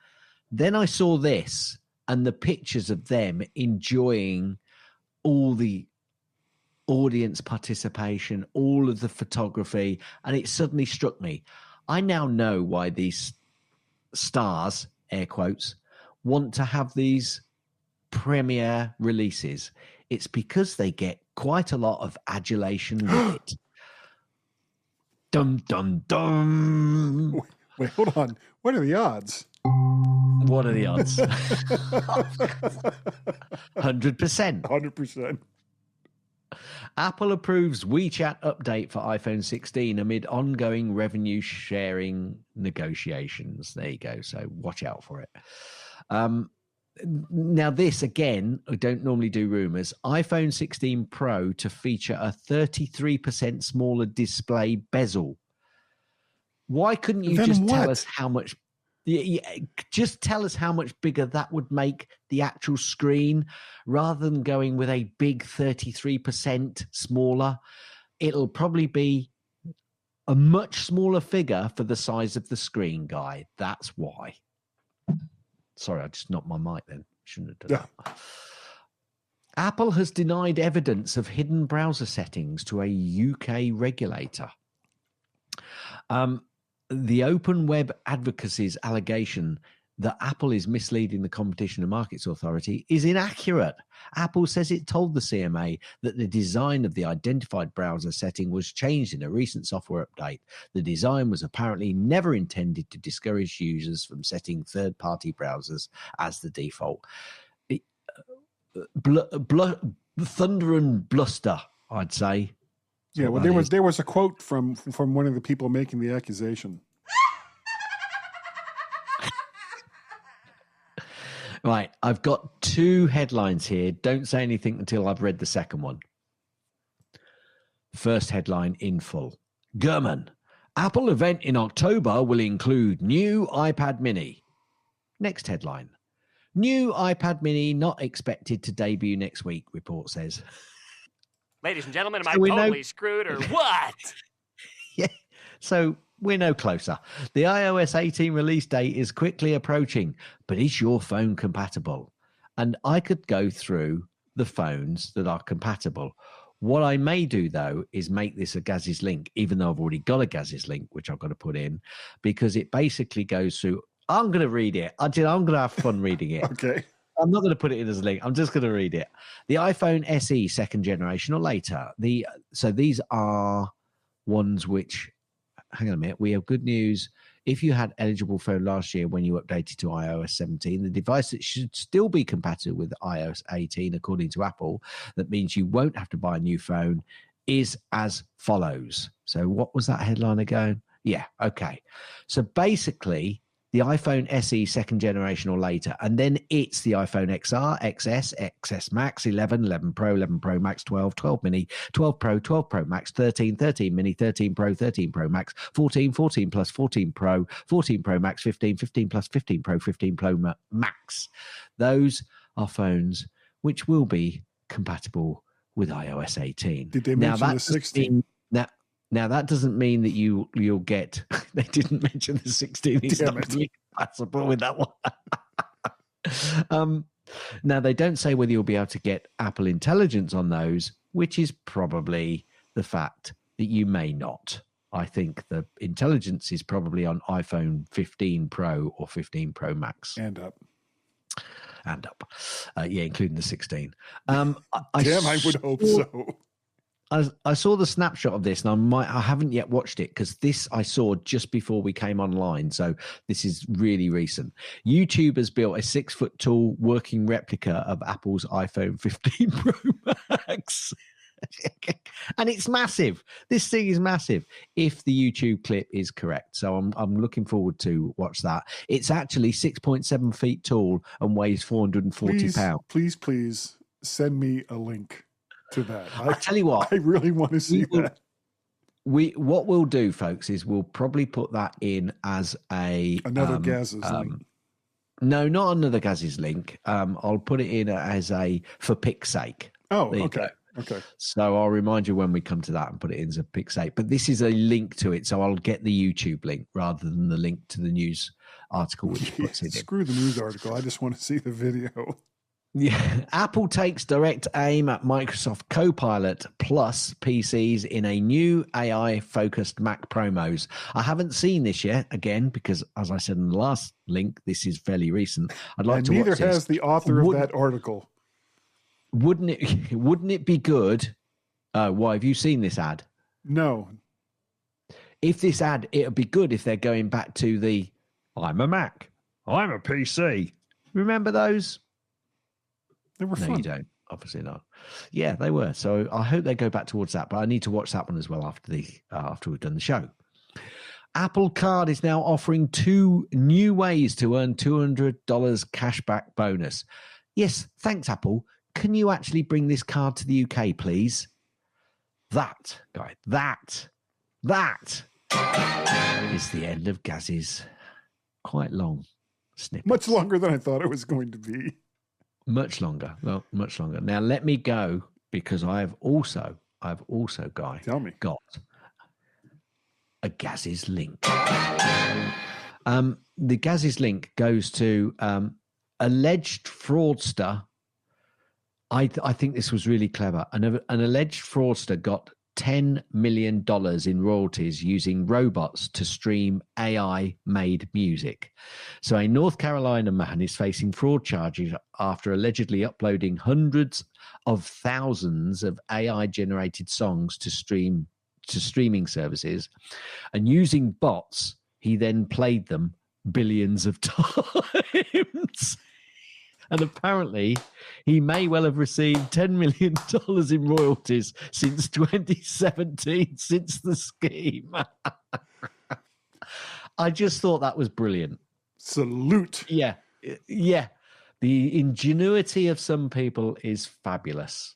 Then I saw this and the pictures of them enjoying all the audience participation, all of the photography, and it suddenly struck me. I now know why these stars, air quotes, want to have these premiere releases. It's because they get quite a lot of adulation with it. Dum, dum, dum. Wait, hold on. What are the odds? What are the odds? 100%. 100%. Apple approves WeChat update for iPhone 16 amid ongoing revenue sharing negotiations. There you go. So watch out for it. Now this, again, I don't normally do rumors. iPhone 16 Pro to feature a 33% smaller display bezel. Why couldn't you just tell us how much? Just tell us how much bigger that would make the actual screen rather than going with a big 33% smaller. It'll probably be a much smaller figure for the size of the screen, Guy. That's why. Sorry, I just knocked my mic then. Shouldn't have done that. Apple has denied evidence of hidden browser settings to a UK regulator. The Open Web Advocacy's allegation that Apple is misleading the Competition and Markets Authority is inaccurate. Apple says it told the CMA that the design of the identified browser setting was changed in a recent software update. The design was apparently never intended to discourage users from setting third-party browsers as the default. Thunder and bluster, I'd say. Yeah, well, there was a quote from one of the people making the accusation. Right, I've got two headlines here. Don't say anything until I've read the second one. First headline in full. Gurman, Apple event in October will include new iPad mini. Next headline. New iPad mini not expected to debut next week, report says. Ladies and gentlemen, am I totally screwed or what? Yeah, so we're no closer. The iOS 18 release date is quickly approaching, but is your phone compatible? And I could go through the phones that are compatible. What I may do, though, is make this a Gaz's link, even though I've already got a Gaz's link, which I've got to put in, because it basically goes through. I'm going to read it. I'm going to have fun reading it. Okay. I'm not going to put it in as a link. I'm just going to read it. The iPhone SE second generation or later. So these are ones which, hang on a minute, we have good news. If you had eligible phone last year when you updated to iOS 17, the device that should still be compatible with iOS 18, according to Apple, that means you won't have to buy a new phone, is as follows. So what was that headline again? Yeah, okay. So basically, the iPhone SE second generation or later, and then it's the iPhone XR, XS, XS Max, 11, 11 Pro, 11 Pro Max, 12, 12 Mini, 12 Pro, 12 Pro Max, 13, 13 Mini, 13 Pro, 13 Pro Max, 14, 14 Plus, 14 Pro, 14 Pro Max, 15, 15 Plus, 15 Pro, 15 Pro Max. Those are phones which will be compatible with iOS 18. Did they mention the 16? Now, that doesn't mean that you'll get... They didn't mention the 16. It's not really compatible with that one. Now, they don't say whether you'll be able to get Apple Intelligence on those, which is probably the fact that you may not. I think the intelligence is probably on iPhone 15 Pro or 15 Pro Max. And up. Yeah, including the 16. I would hope so. I saw the snapshot of this, and I haven't yet watched it because this I saw just before we came online. So this is really recent. YouTube has built a 6-foot tall working replica of Apple's iPhone 15 Pro Max. And it's massive. This thing is massive if the YouTube clip is correct. So I'm looking forward to watch that. It's actually 6.7 feet tall and weighs 440 pounds. Please send me a link to that. I tell you what, I really want to see that. What we'll do, folks, is we'll probably put that in as another Gaz's link. No, not another Gaz's link. I'll put it in as a for pick's sake. Oh, okay. Okay. So I'll remind you when we come to that and put it in as a pick's sake. But this is a link to it, so I'll get the YouTube link rather than the link to the news article which puts it in. Screw the news article. I just want to see the video. Yeah, Apple takes direct aim at Microsoft Copilot Plus PCs in a new AI-focused Mac promos. I haven't seen this yet, again, because as I said in the last link, this is fairly recent. I'd like to watch this. Neither has the author of that article. Wouldn't it be good? Why, have you seen this ad? No. If this ad, it would be good if they're going back to the I'm a Mac, I'm a PC. Remember those? They were fun. No, you don't. Obviously not. Yeah, they were. So I hope they go back towards that. But I need to watch that one as well after we've done the show. Apple Card is now offering 2 new ways to earn $200 cashback bonus. Yes, thanks, Apple. Can you actually bring this card to the UK, please? That is the end of Gaz's quite long snippet. Much longer than I thought it was going to be. Much longer. Well, much longer. Now let me go because I've also, Guy, got a Gaz's link. The Gaz's link goes to alleged fraudster. I think this was really clever. An alleged fraudster got $10 million in royalties using robots to stream AI-made music. So a North Carolina man is facing fraud charges after allegedly uploading hundreds of thousands of AI-generated songs to streaming services, and using bots, he then played them billions of times. And apparently, he may well have received $10 million in royalties since 2017, since the scheme. I just thought that was brilliant. Salute. Yeah. The ingenuity of some people is fabulous.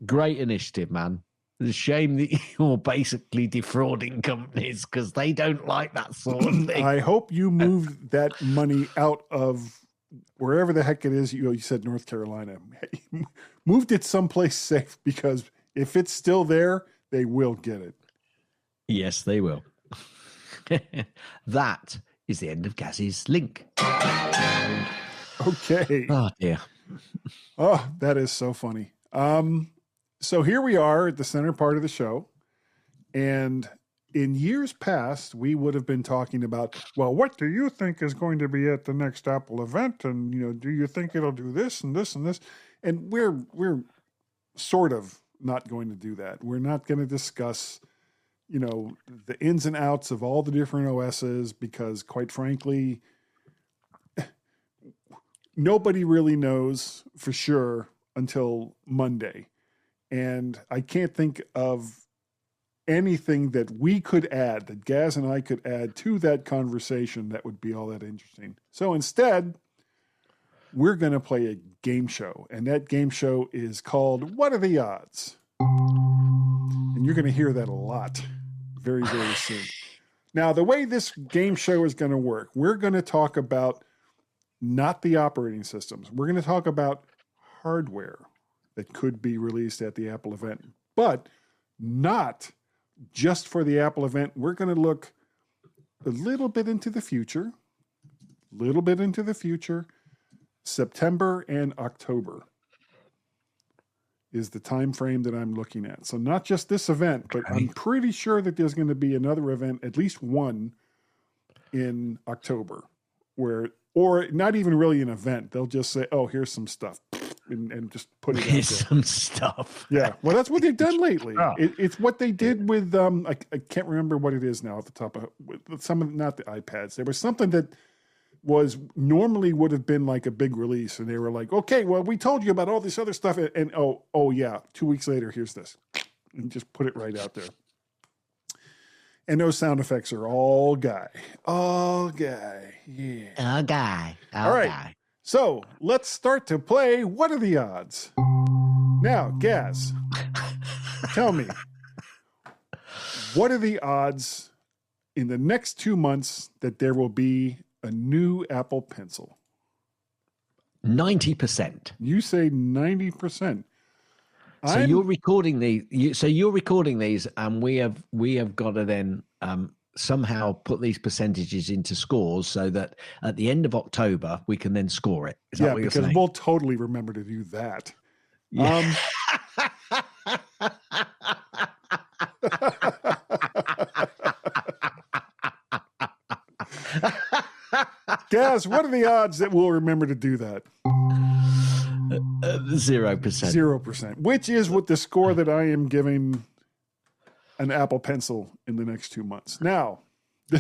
Great initiative, man. It's a shame that you're basically defrauding companies because they don't like that sort of thing. I hope you moved that money out of wherever the heck it is. You said North Carolina. Moved it someplace safe, because if it's still there, they will get it. Yes, they will. That is the end of Gaz's link. Okay. Oh, dear. Oh, that is so funny. So here we are at the center part of the show. And in years past, we would have been talking about, well, what do you think is going to be at the next Apple event? And, do you think it'll do this and this and this? And we're sort of not going to do that. We're not going to discuss, the ins and outs of all the different OSs, because quite frankly, nobody really knows for sure until Monday. And I can't think of anything that we could add, that Gaz and I could add to that conversation that would be all that interesting. So instead, we're going to play a game show. And that game show is called What Are the Odds? And you're going to hear that a lot very, very soon. Now, the way this game show is going to work, we're going to talk about not the operating systems. We're going to talk about hardware that could be released at the Apple event, but not just for the Apple event. We're going to look a little bit into the future, September and October is the time frame that I'm looking at. So not just this event, but I'm pretty sure that there's going to be another event, at least one in October, or not even really an event. They'll just say, oh, here's some stuff. And just put it Here's some stuff. Yeah. Well, that's what they've done lately. It's what they did with, I can't remember what it is now off the top of some of, not the iPads. There was something that was normally would have been like a big release. And they were like, okay, well, we told you about all this other stuff. And oh yeah, 2 weeks later, here's this. And just put it right out there. And those sound effects are all Guy. All Guy. Yeah. All Guy. All right. Guy. So let's start to play What Are the Odds? Now, Gaz, tell me, what are the odds in the next 2 months that there will be a new Apple Pencil? 90%. You say 90%. So you're recording these. You're recording these, and we have got to then somehow put these percentages into scores so that at the end of October we can then score it. Is that what you're saying? Because we'll totally remember to do that. Yeah. Gaz, what are the odds that we'll remember to do that? 0%. 0%, which is what the score that I am giving an Apple Pencil in the next 2 months. Now, you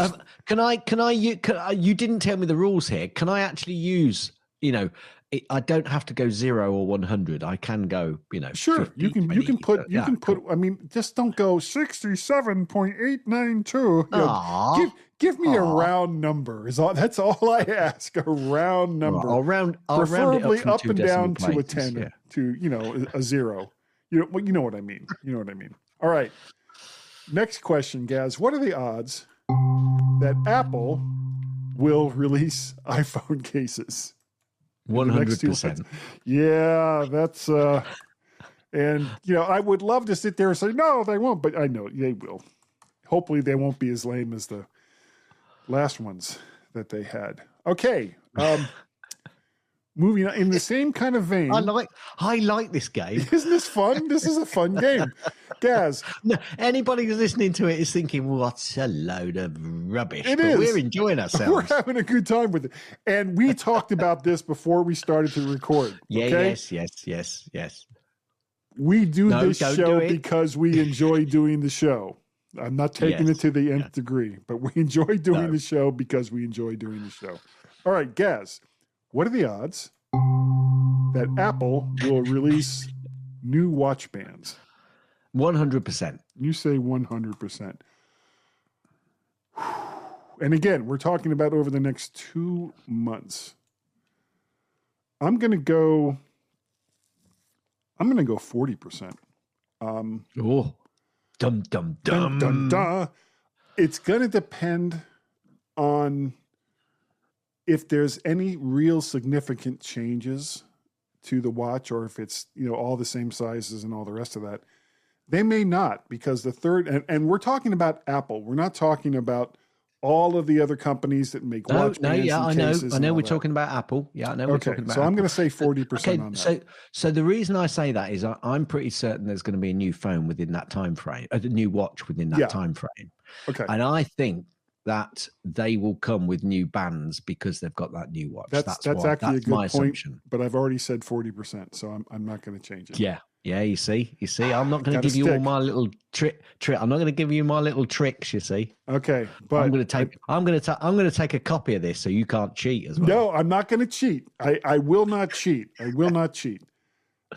didn't tell me the rules here. Can I actually use, I don't have to go 0 or 100. I can go, sure. 50, you can 20, put, I mean, just don't go 67.892. Give me a round number. That's all I ask. A round number. Well, preferably round it up and down to a places, 10, to, a 0. You know what I mean. You know what I mean. All right. Next question, Gaz. What are the odds that Apple will release iPhone cases? 100%. Yeah, that's and I would love to sit there and say no, they won't, but I know they will. Hopefully, they won't be as lame as the last ones that they had. Okay, moving on in the same kind of vein. I like this game. Isn't this fun? This is a fun game, Gaz. No, anybody who's listening to it is thinking, "What's a load of rubbish?" It but is. We're enjoying ourselves. We're having a good time with it, and we talked about this before we started to record. Yeah. Okay? Yes. We do this don't show do it. because we enjoy doing the show. I'm not taking it to the nth degree, but we enjoy doing the show because we enjoy doing the show. All right, Gaz, what are the odds that Apple will release new watch bands? 100%. You say 100%. And again, we're talking about over the next 2 months. I'm going to go 40%. Oh, dum dum dum. Dun, dun, dun. It's going to depend on if there's any real significant changes to the watch, or if it's all the same sizes and all the rest of that. They may not, because the third, and we're talking about Apple. We're not talking about all of the other companies that make watch bands. I know. We're talking about Apple. Yeah, I know. We're Okay, talking about. so I'm Apple. going to say 40% on that. So the reason I say that is I'm pretty certain there's going to be a new phone within that time frame, a new watch within that time frame. Okay, and I think that they will come with new bands because they've got that new watch. That's actually a good my point. Assumption. But I've already said 40%, so I'm not going to change it. Yeah. You see, I'm not going to give you all my little trick. I'm not going to give you my little tricks. You see. Okay, but I'm going to take a copy of this so you can't cheat as well. No, I'm not going to cheat. I will not cheat. I will not cheat.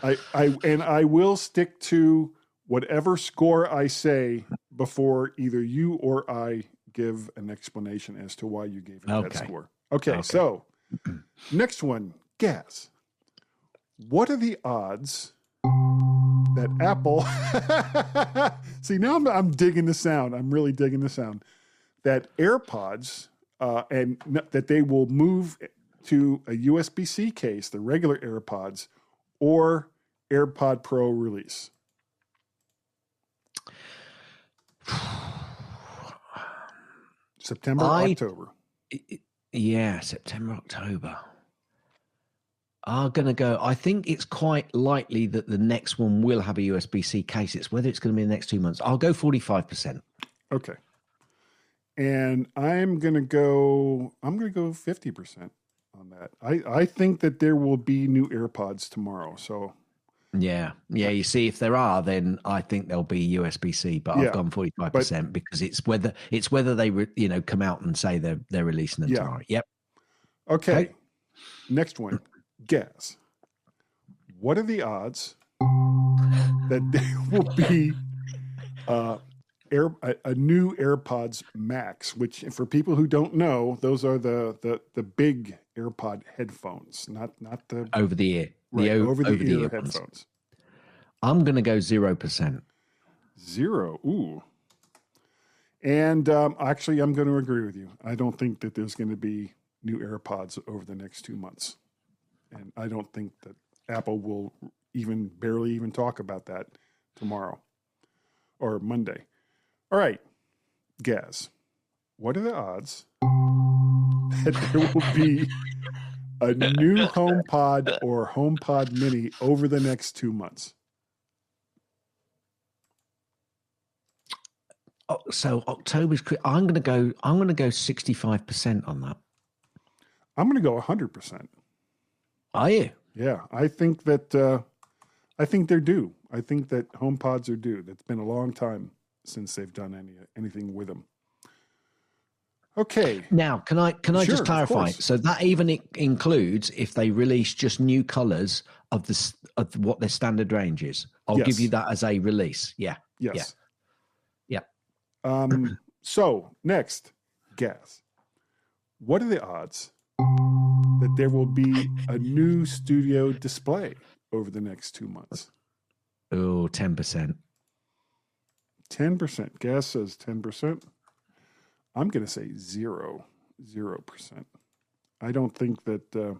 I will stick to whatever score I say before either you or I give an explanation as to why you gave it that score. Okay, so next one, Gaz. What are the odds that Apple see, now I'm digging the sound. I'm really digging the sound that AirPods and that they will move to a USB-C case, the regular AirPods, or AirPod Pro release? September, October. Yeah, September, October. I'm going to go. I think it's quite likely that the next one will have a USB-C case. It's whether it's going to be in the next 2 months. I'll go 45%. Okay. And I'm going to go 50% on that. I think that there will be new AirPods tomorrow. So yeah. You see, if there are, then I think there'll be USB-C. But I've gone 45% because it's whether they come out and say they're releasing them tomorrow. Yep. Okay. Next one. Gaz. What are the odds that there will be a new AirPods Max? Which, for people who don't know, those are the big AirPod headphones, not the over the ear, over the ear headphones. I'm going to go 0%. 0. Ooh. And actually, I'm going to agree with you. I don't think that there's going to be new AirPods over the next 2 months. And I don't think that Apple will barely even talk about that tomorrow or Monday. All right, Gaz. What are the odds that there will be a new HomePod or HomePod Mini over the next 2 months? Oh, so October's. I'm going to go 65% on that. I'm going to go 100%. Are you? Yeah, I think that I think they're due. I think that HomePods are due. It's been a long time since they've done anything with them. Okay. Now, can I Sure, just clarify? of course. So that even includes if they release just new colors of what their standard range is. I'll Yes. give you that as a release. Yeah. Yes. Yeah. So next, Gaz. What are the odds that there will be a new studio display over the next 2 months? Oh, 10%. 10%. Gaz says 10%. I'm going to say 0%. I don't think that.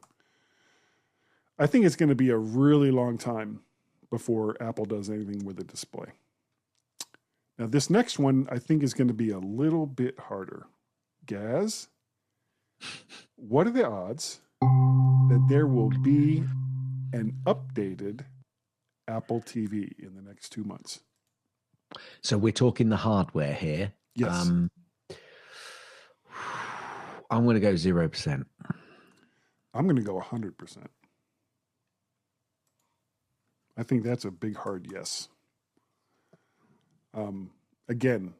I think it's going to be a really long time before Apple does anything with the display. Now, this next one I think is going to be a little bit harder. Gaz, what are the odds that there will be an updated Apple TV in the next 2 months? So we're talking the hardware here. Yes. I'm going to go 0%. I'm going to go 100%. I think that's a big hard yes. Again,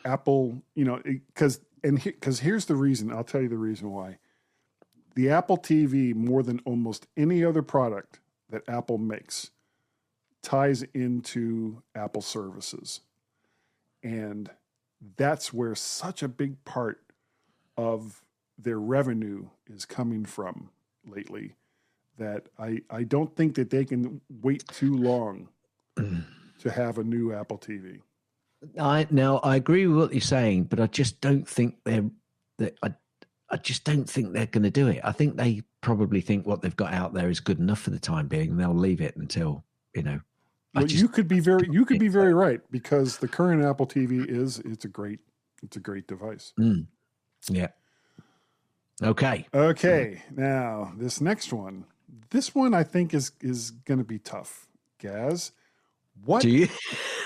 Apple, because here's the reason. I'll tell you the reason why. The Apple TV, more than almost any other product that Apple makes, ties into Apple services. And that's where such a big part of their revenue is coming from lately, that I don't think that they can wait too long to have a new Apple TV. I agree with what you're saying, but I just don't think I just don't think they're going to do it. I think they probably think what they've got out there is good enough for the time being, and they'll leave it until, Well, you could be very right, because the current Apple TV it's a great device. Yeah. Okay. Now this next one. This one I think is going to be tough. Gaz, what do you?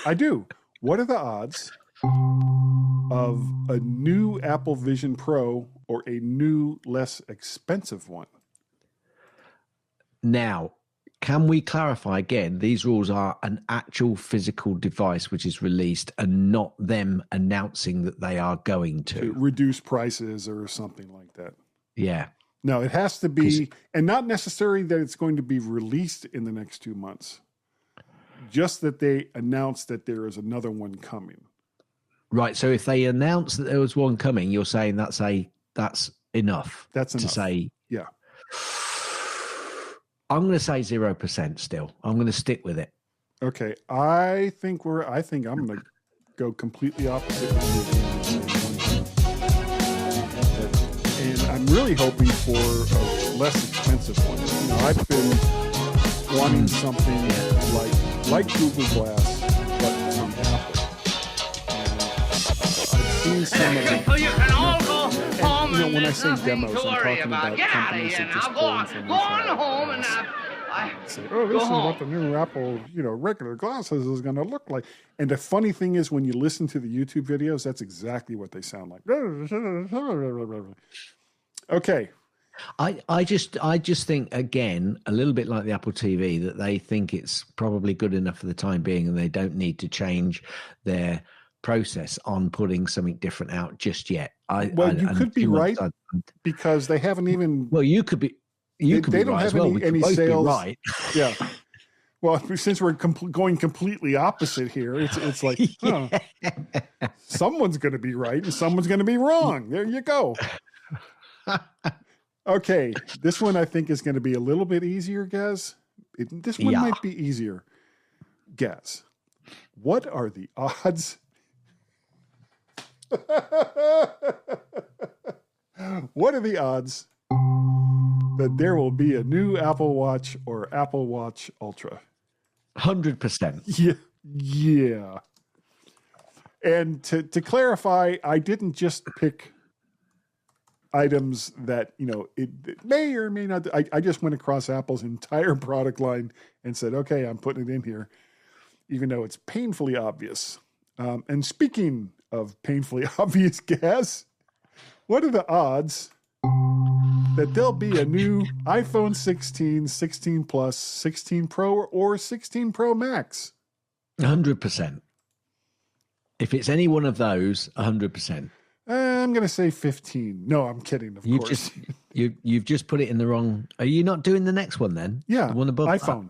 I do. What are the odds of a new Apple Vision Pro or a new, less expensive one? Now, can we clarify again? These rules are an actual physical device which is released, and not them announcing that they are going to reduce prices or something like that. Yeah. No, it has to be, and not necessarily that it's going to be released in the next 2 months. Just that they announce that there is another one coming. Right. So if they announce that there was one coming, you're saying that's enough. That's enough to say. Yeah. I'm going to say 0% still. I'm going to stick with it. Okay. I think I'm going to go completely opposite. And I'm really hoping for a less expensive one. I've been wanting something like Google Glass, but from Apple. And I've seen some of them. You can all go home, and when I there's say nothing demos, to I'm worry talking about. Get out of here now. Go on home, and say, this go is home. what the new Apple, regular glasses is going to look like. And the funny thing is, when you listen to the YouTube videos, that's exactly what they sound like. Okay. I just think, again, a little bit like the Apple TV, that they think it's probably good enough for the time being, and they don't need to change their process on putting something different out just yet. You could be right, because they haven't even. Well, you could be. They don't have any sales. Right. Yeah. Well, since we're going completely opposite here, it's like, someone's going to be right and someone's going to be wrong. There you go. Okay, this one I think is going to be a little bit easier, Gaz. This one might be easier. Gaz, what are the odds? What are the odds that there will be a new Apple Watch or Apple Watch Ultra? 100%. Yeah. And to clarify, I didn't just pick items that, it may or may not. I just went across Apple's entire product line and said, okay, I'm putting it in here, even though it's painfully obvious. And speaking of painfully obvious, Gaz, what are the odds that there'll be a new iPhone 16, 16 Plus, 16 Pro, or 16 Pro Max? 100%. If it's any one of those, 100%. I'm going to say 15. No, I'm kidding, of course. You've just put it in the wrong... Are you not doing the next one then? Yeah, the one above iPhone.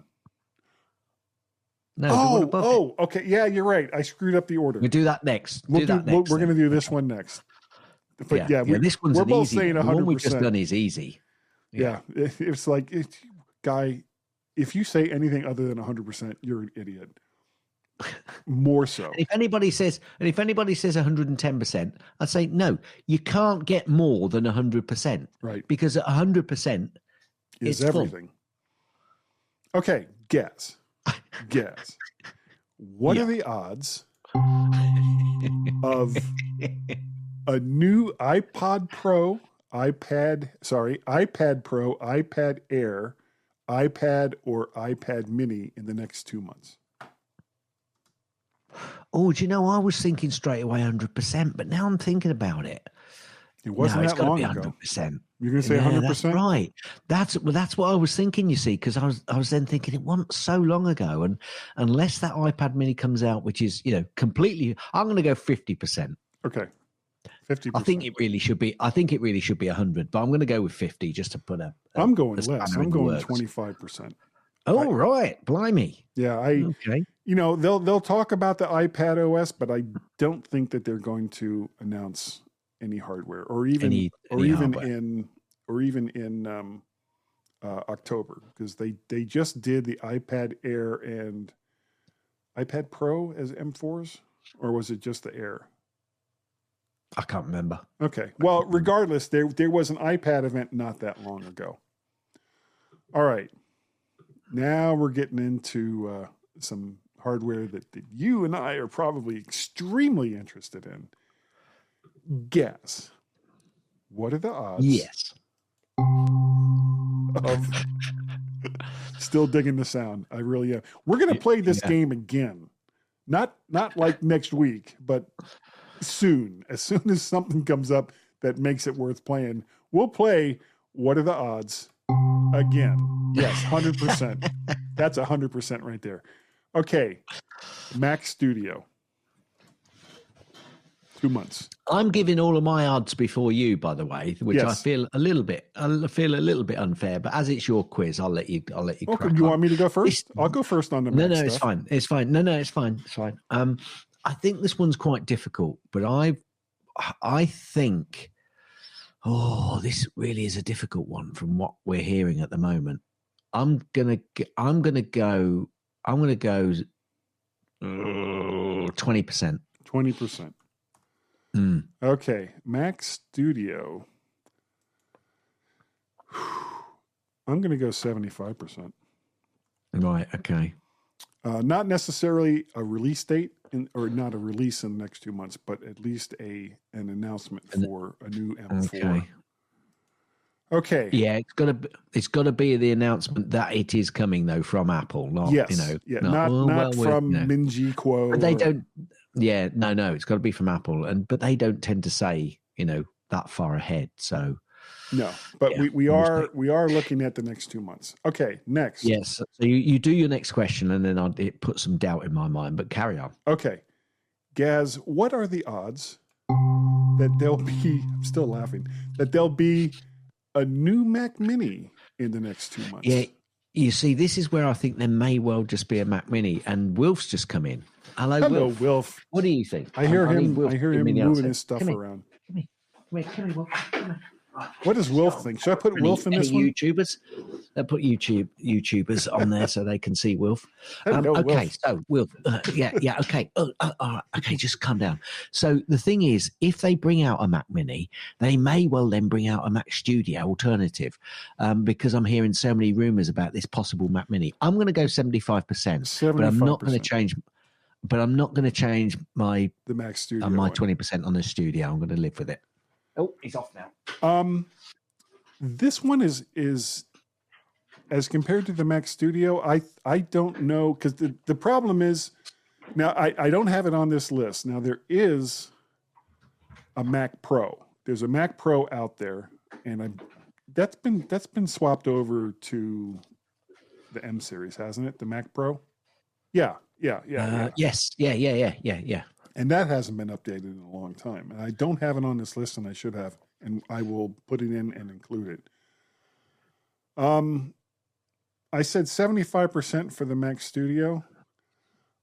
That? No, the one above it. Okay. Yeah, you're right. I screwed up the order. We'll do that next. We're going to do this one next. But this one's we're an both easy saying 100%. The one we just done is easy. Yeah, it's like, guy, if you say anything other than 100%, you're an idiot. More so. If anybody says 110%, I'd say no. You can't get more than 100%, right? Because at 100% is it's everything. Full. Okay, guess. What are the odds of a new iPad Pro, iPad Pro, iPad Air, iPad, or iPad Mini in the next 2 months? Oh, do you know, I was thinking straight away 100%, but now I'm thinking about it. It wasn't that long ago. 100%. You're going to say 100%? That's right. That's what I was thinking, you see, because I was then thinking it wasn't so long ago. And unless that iPad Mini comes out, which is, completely, I'm going to go 50%. Okay. 50%. I think it really should be 100, but I'm going to go with 50 just to put I'm going less. I'm going 25%. Oh, right. Blimey. Yeah. Okay. They'll talk about the iPad OS, but I don't think that they're going to announce any hardware or even in October, because they just did the iPad Air and iPad Pro as M4s, or was it just the Air? I can't remember. Okay. Well, regardless, there was an iPad event not that long ago. All right. Now we're getting into some hardware that you and I are probably extremely interested in. Guess. What are the odds? Yes. Of still digging the sound. I really am. We're going to play this game again. Not like next week, but soon. As soon as something comes up that makes it worth playing, we'll play What Are the Odds again. Yes, 100%. That's 100% right there. Okay. Mac Studio. 2 months. I'm giving all of my odds before you, by the way, which Yes. I feel a little bit unfair. But as it's your quiz, I'll let you. Okay, crack you on. want me to go first? I'll go first on the Mac No, stuff. it's fine. No, it's fine. I think this one's quite difficult, but I think, this really is a difficult one from what we're hearing at the moment. I'm gonna go 20%. 20%. Okay, Mac Studio. I'm going to go 75%. Right. Okay. Not necessarily a release date, or not a release in the next 2 months, but at least an announcement for a new M4. Okay. Yeah, it's got to be the announcement that it is coming though from Apple, not Yes. Not from Minji Kuo. But they don't. Yeah, no, it's got to be from Apple, but they don't tend to say that far ahead. So no, but we are looking at the next 2 months. Okay, next. Yes, so you do your next question, and then it put some doubt in my mind. But carry on. Okay, Gaz, what are the odds that there'll be? I'm still laughing. That there'll be a new Mac Mini in the next 2 months. Yeah, you see, this is where I think there may well just be a Mac Mini, and Wilf's just come in. Hello, Wilf. What do you think? I hear him moving moving his stuff around. Come here, Wilf. Come here. What does Wilf think? Should I put Wilf in this one? YouTubers? They'll put YouTubers on there so they can see Wilf. Hello, okay, Wilf. so Wilf, okay. All right, okay, just calm down. So the thing is, if they bring out a Mac Mini, they may well then bring out a Mac Studio alternative, because I'm hearing so many rumors about this possible Mac Mini. I'm going to go 75%, but I'm not going to change. but I'm not going to change The Mac Studio. my 20% on the studio. I'm going to live with it. Oh, he's off now. This one is as compared to the Mac Studio. I don't know, because the problem is now I don't have it on this list. Now there is a Mac Pro. There's a Mac Pro out there, and that's been swapped over to the M series, hasn't it? The Mac Pro. Yeah. Yes. Yeah. And that hasn't been updated in a long time. And I don't have it on this list, and I should have. And I will put it in and include it. I said 75% for the Mac Studio.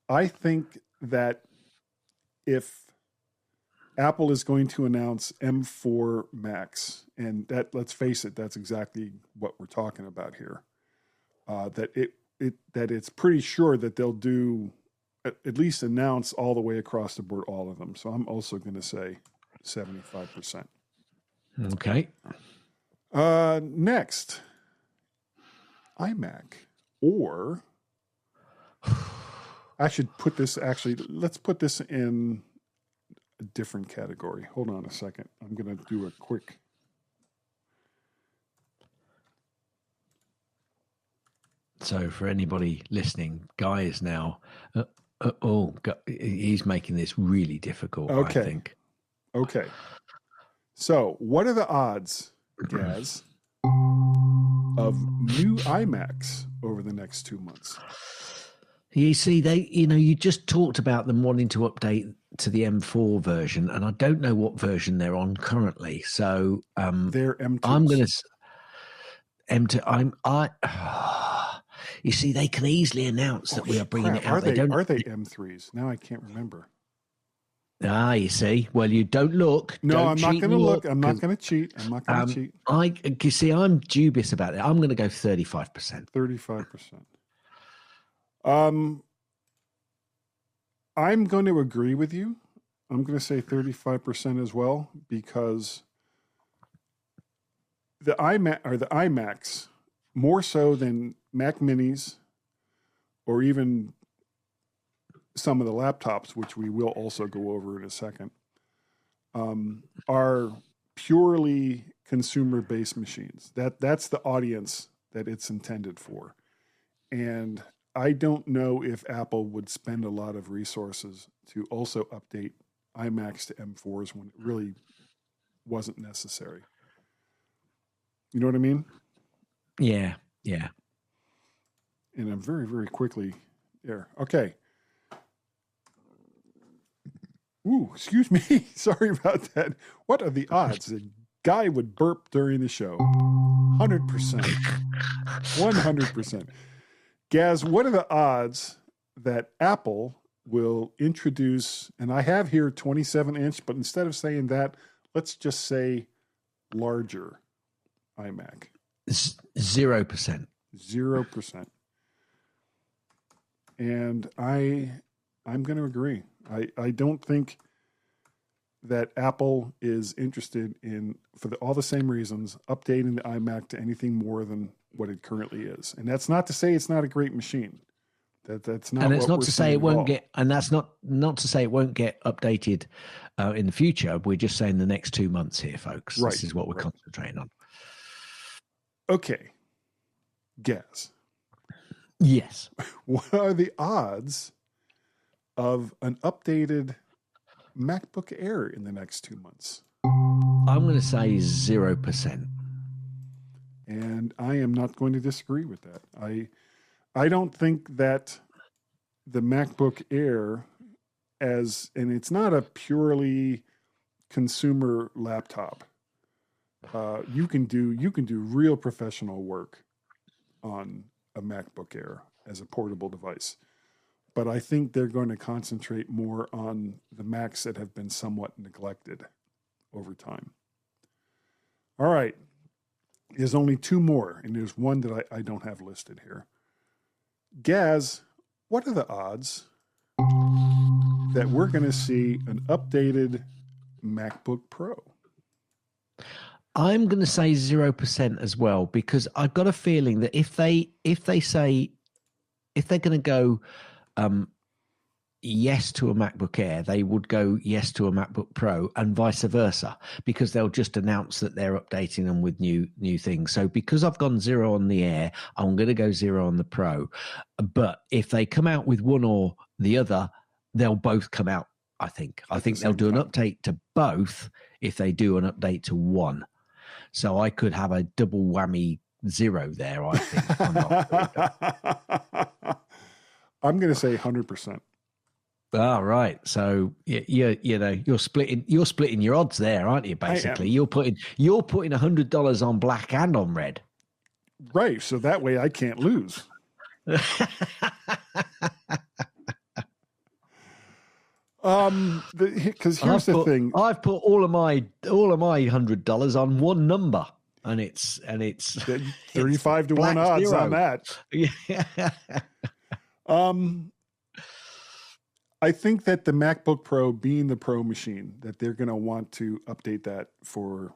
I think that if Apple is going to announce M4 Macs, and that, let's face it, that's exactly what we're talking about here. That it's pretty sure that they'll do at least announce all the way across the board all of them. So I'm also going to say 75%. Okay. Next, iMac, or I should put this, actually, let's put this in a different category. Hold on a second. I'm going to do a quick. So for anybody listening, Guy is now, he's making this really difficult, Okay. I think. Okay. So what are the odds, Gaz, of new iMacs over the next 2 months? You see, you just talked about them wanting to update to the M4 version, and I don't know what version they're on currently. So They're M2s. I'm going to M2. You see, they can easily announce that we are bringing it out. Are they M3s? Now I can't remember. You see. Well, you don't look. No, don't I'm not cheat going to and look. I'm not going to cheat. I'm not going to cheat. You see, I'm dubious about it. I'm going to go 35%. 35%. I'm going to agree with you. I'm going to say 35% as well, because the iMac or the iMacs, more so than Mac Minis or even some of the laptops, which we will also go over in a second, are purely consumer-based machines. That's the audience that it's intended for. And I don't know if Apple would spend a lot of resources to also update iMacs to M4s when it really wasn't necessary. You know what I mean? Yeah. And I'm very, very quickly there. Okay. Ooh, excuse me. Sorry about that. What are the odds a guy would burp during the show? 100%. 100%. Gaz, what are the odds that Apple will introduce, and I have here 27-inch, but instead of saying that, let's just say larger iMac? 0%. 0%. And I'm going to agree. I don't think that Apple is interested in, for all the same reasons, updating the iMac to anything more than what it currently is. And that's not to say it's not a great machine. That's not. And it's what not we're to say it saying won't at all. get, and that's not to say it won't get updated in the future. We're just saying the next 2 months here, folks. Right, This is what we're right. concentrating on. Okay. Gaz, Yes. what are the odds of an updated MacBook Air in the next 2 months? I'm going to say 0%. And I am not going to disagree with that. I don't think that the MacBook Air, and it's not a purely consumer laptop. You can do real professional work on a MacBook Air as a portable device. But I think they're going to concentrate more on the Macs that have been somewhat neglected over time. All right. There's only two more, and there's one that I don't have listed here. Gaz, what are the odds that we're going to see an updated MacBook Pro? I'm going to say 0% as well, because I've got a feeling that if they're going to go, yes to a MacBook Air, they would go yes to a MacBook Pro and vice versa, because they'll just announce that they're updating them with new things. So because I've gone 0 on the Air, I'm going to go 0 on the Pro. But if they come out with one or the other, they'll both come out, I think. I think they'll do an update to both if they do an update to one. So I could have a double whammy 0 there, I think. I'm going to say 100%. Oh, right. So you're splitting your odds there, aren't you? Basically, you're putting $100 on black and on red. Right. So that way I can't lose. Because here's the thing. I've put all of my $100 on one number, and it's 35 to 1 odds 0 on that. Yeah. I think that the MacBook Pro, being the Pro machine, that they're going to want to update that for,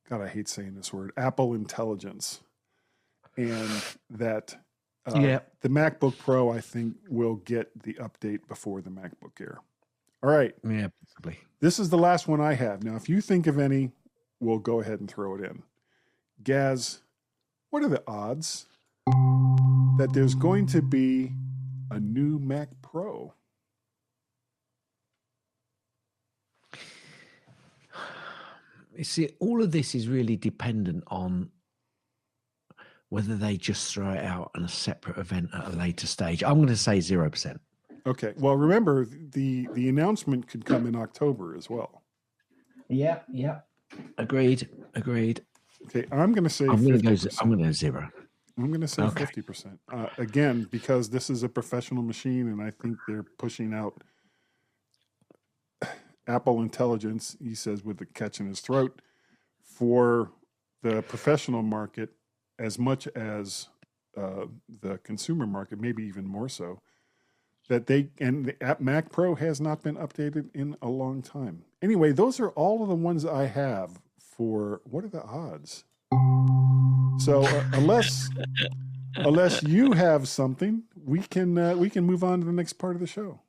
God, I hate saying this word, Apple Intelligence. And that the MacBook Pro, I think, will get the update before the MacBook Air. All right. Yeah, possibly. This is the last one I have. Now, if you think of any, we'll go ahead and throw it in. Gaz, what are the odds that there's going to be a new Mac Pro? You see, all of this is really dependent on whether they just throw it out on a separate event at a later stage. I'm going to say 0%. Okay. Well, remember, the announcement could come in October as well. Yeah. Agreed. Okay, I'm going to say I'm 50%. going to go 0. I'm going to say 50%. Again, because this is a professional machine, and I think they're pushing out Apple Intelligence, he says with the catch in his throat, for the professional market as much as the consumer market, maybe even more so. That the Mac Pro has not been updated in a long time. Anyway, those are all of the ones I have for what are the odds? So unless you have something, we can move on to the next part of the show.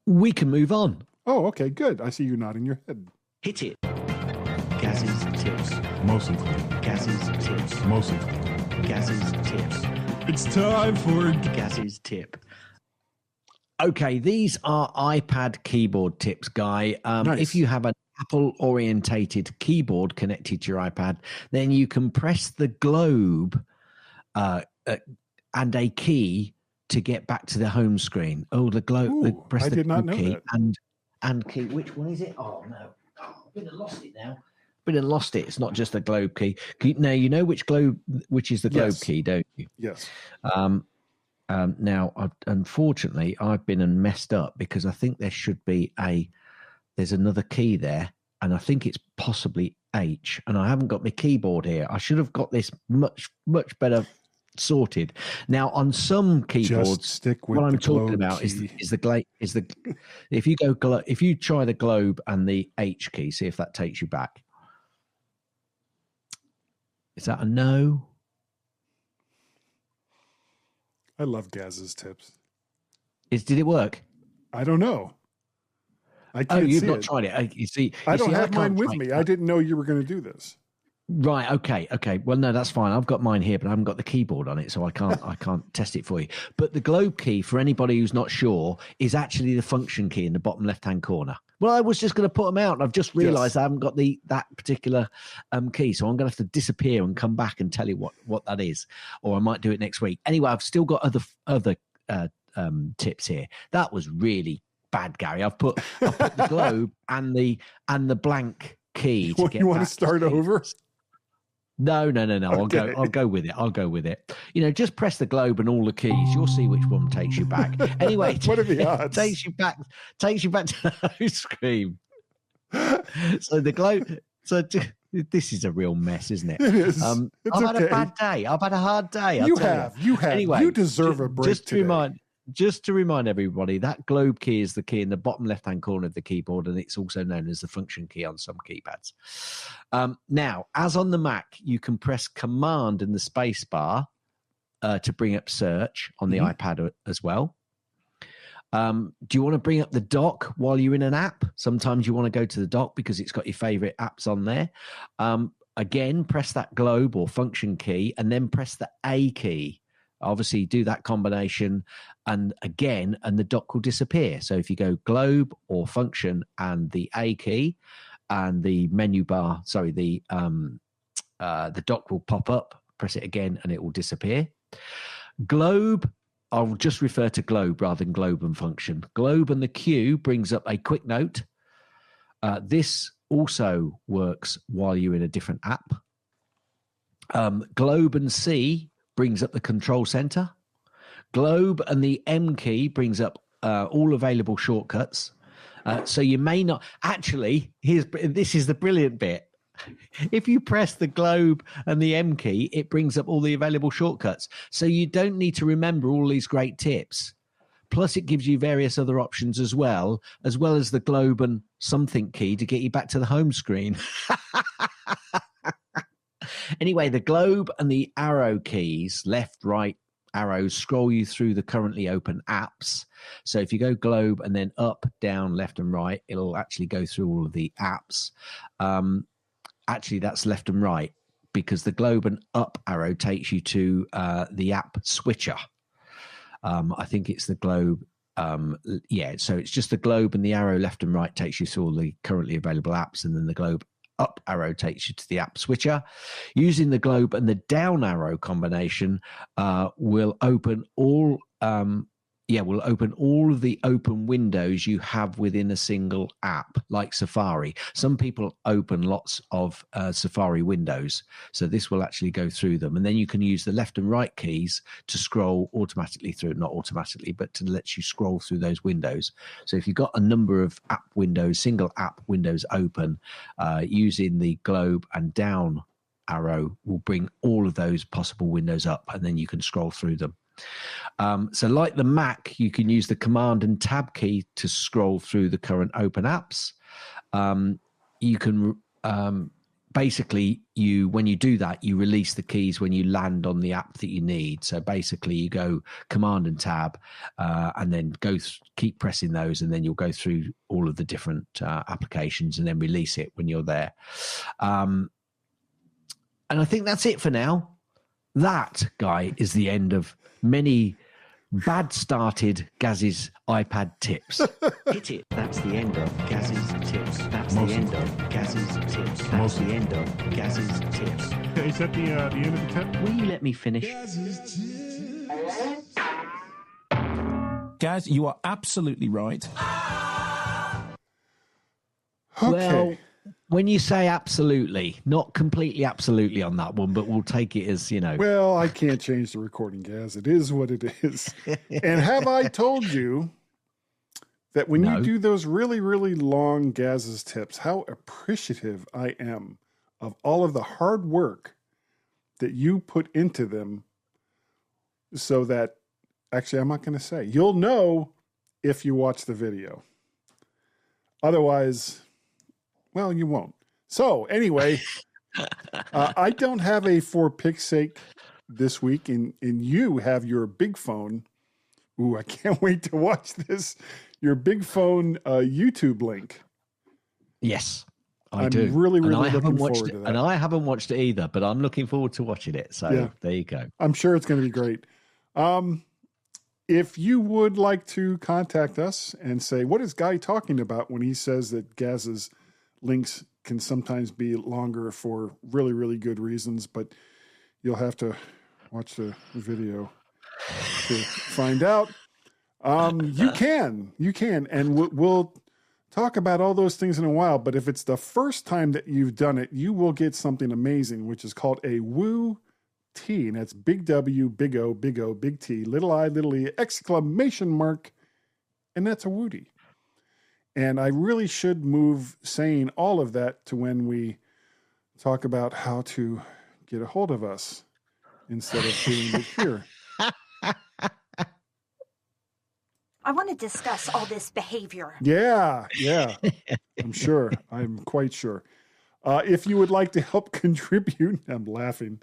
We can move on. Oh, okay, good. I see you nodding your head. Hit it. Gaz's tips. Mostly. Gaz's tips. Mostly. Gaz's tips. It's time for Gaz's tip. Okay, these are iPad keyboard tips, Guy. Nice. If you have an Apple-orientated keyboard connected to your iPad, then you can press the globe and a key to get back to the home screen. Oh, the globe. Ooh, press I the did not know key that. and key. Which one is it? Oh no, I've been and lost it now. Lost it. It's not just the globe key. Now you know which is the globe key, don't you? Yes. Now, unfortunately, I've been and messed up because I think there should be there's another key there, and I think it's possibly H, and I haven't got my keyboard here. I should have got this much better sorted. Now, on some keyboards, just stick with what I'm talking globe about key. if you try the globe and the H key, see if that takes you back. Is that a no? I love Gaz's tips. Did it work? I don't know. I can't you've see not it. tried it. I don't have mine with me. I didn't know you were going to do this. Right. Okay. Well, no, that's fine. I've got mine here, but I haven't got the keyboard on it, so I can't test it for you. But the globe key, for anybody who's not sure, is actually the function key in the bottom left-hand corner. Well, I was just going to put them out, and I've just realised I haven't got that particular key, so I'm going to have to disappear and come back and tell you what that is, or I might do it next week. Anyway, I've still got other tips here. That was really bad, Gary. I've put the globe and the blank key to get. You want to start over? No. Okay. I'll go with it. Just press the globe and all the keys. You'll see which one takes you back. Anyway, what are the odds? Takes you back to the home screen. So the globe. So this is a real mess, isn't it? It is. I've had a bad day. I've had a hard day. You have. Anyway, you deserve a break today. Just to remind everybody, that globe key is the key in the bottom left-hand corner of the keyboard, and it's also known as the function key on some keypads. Now, as on the Mac, you can press Command in the space bar to bring up search on the iPad as well. Do you want to bring up the dock while you're in an app? Sometimes you want to go to the dock because it's got your favorite apps on there. Again, press that globe or function key and then press the A key. Obviously, do that combination and the dock will disappear. So if you go globe or function and the A key and the menu bar, the dock will pop up, press it again and it will disappear. Globe, I'll just refer to globe rather than globe and function. Globe and the Q brings up a quick note. This also works while you're in a different app. Globe and C brings up the control center. Globe and the M key brings up all available shortcuts. So you may not actually. This is the brilliant bit. If you press the globe and the M key, it brings up all the available shortcuts. So you don't need to remember all these great tips. Plus, it gives you various other options as well as the globe and something key to get you back to the home screen. Anyway, the globe and the arrow keys, left, right, arrows, scroll you through the currently open apps. So if you go globe and then up, down, left and right, it'll actually go through all of the apps. Actually, that's left and right because the globe and up arrow takes you to the app switcher. I think it's the globe. So it's just the globe and the arrow left and right takes you through all the currently available apps, and then the globe up arrow takes you to the app switcher. Using the globe and the down arrow combination will open all of the open windows you have within a single app, like Safari. Some people open lots of Safari windows, so this will actually go through them. And then you can use the left and right keys to scroll automatically through, not automatically, but to let you scroll through those windows. So if you've got a number of app windows, single app windows open, using the globe and down arrow will bring all of those possible windows up, and then you can scroll through them. So like the Mac, you can use the Command and Tab key to scroll through the current open apps. You can basically, when you do that, you release the keys when you land on the app that you need. So basically you go Command and Tab and then keep pressing those, and then you'll go through all of the different applications and then release it when you're there. And I think that's it for now. That, Guy, is the end of many bad started Gaz's iPad tips. Hit it. That's the end of Gaz's tips. That's the end of Gaz's tips. That's the end of Gaz's tips. Is that the end of the tip? Will you let me finish? Gaz, you are absolutely right. Okay. Well, when you say absolutely, not completely absolutely on that one, but we'll take it as, Well, I can't change the recording, Gaz. It is what it is. And have I told you that when you do those really, really long Gaz's tips, how appreciative I am of all of the hard work that you put into them, so that, actually, I'm not going to say. You'll know if you watch the video. Otherwise, well, you won't. So anyway, I don't have a for pick's sake this week, and you have your big phone. Ooh, I can't wait to watch this. Your big phone YouTube link. Yes, I do. I'm really looking forward to that. And I haven't watched it either, but I'm looking forward to watching it. So There you go. I'm sure it's going to be great. If you would like to contact us and say, what is Guy talking about when he says that Gaz's links can sometimes be longer for really, really good reasons, but you'll have to watch the video to find out. You can, and we'll talk about all those things in a while. But if it's the first time that you've done it, you will get something amazing, which is called a Woo T, and that's big W, big O, big T, little I, little E, exclamation mark, and that's a Woody. And I really should move saying all of that to when we talk about how to get a hold of us instead of doing it here. I want to discuss all this behavior. Yeah. I'm sure. I'm quite sure. If you would like to help contribute, I'm laughing,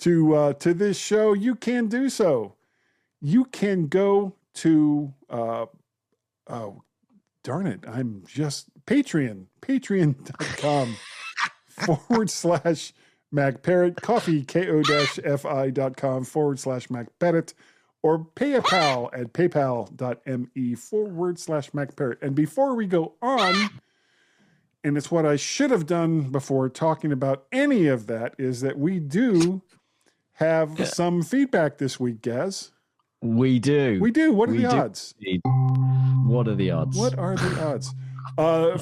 to this show, you can do so. You can go to oh darn it, I'm just patreon.com /MacParrot, coffee, ko-fi.com /MacParrot, or PayPal at paypal.me /MacParrot. And before we go on, and it's what I should have done before talking about any of that, is that we do have some feedback this week, Gaz. We do. We do. What are the odds? What are the odds? What are the odds?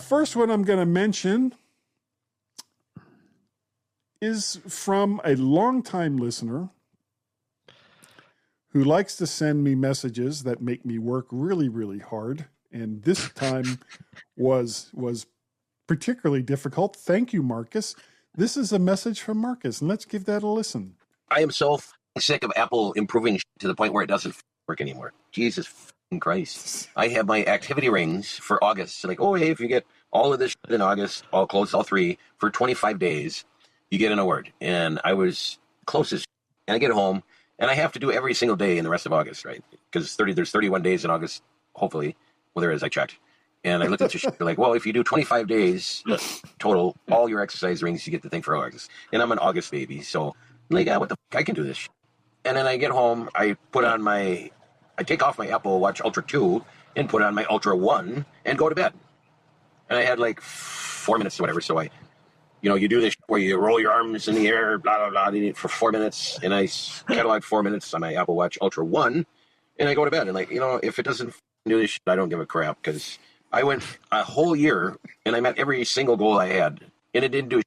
First one I'm going to mention is from a longtime listener who likes to send me messages that make me work really, really hard. And this time was particularly difficult. Thank you, Marcus. This is a message from Marcus, and let's give that a listen. I am so sick of Apple improving to the point where it doesn't work anymore. Jesus Christ. I have my activity rings for August. Like, oh, hey, if you get all of this in August, all close, all three, for 25 days, you get an award. And I was closest. And I get home, and I have to do every single day in the rest of August, right? Because there's 31 days in August, hopefully. Well, there is, I checked. And I looked at the shit, like, well, if you do 25 days total, all your exercise rings, you get the thing for August. And I'm an August baby, so I'm like, what the fuck, I can do this shit. And then I get home, I take off my Apple Watch Ultra 2 and put on my Ultra 1 and go to bed. And I had like 4 minutes or whatever, so you do this where you roll your arms in the air, blah, blah, blah, for 4 minutes, and I catalog 4 minutes on my Apple Watch Ultra 1, and I go to bed. And if it doesn't do this shit, I don't give a crap, because I went a whole year, and I met every single goal I had, and it didn't do shit,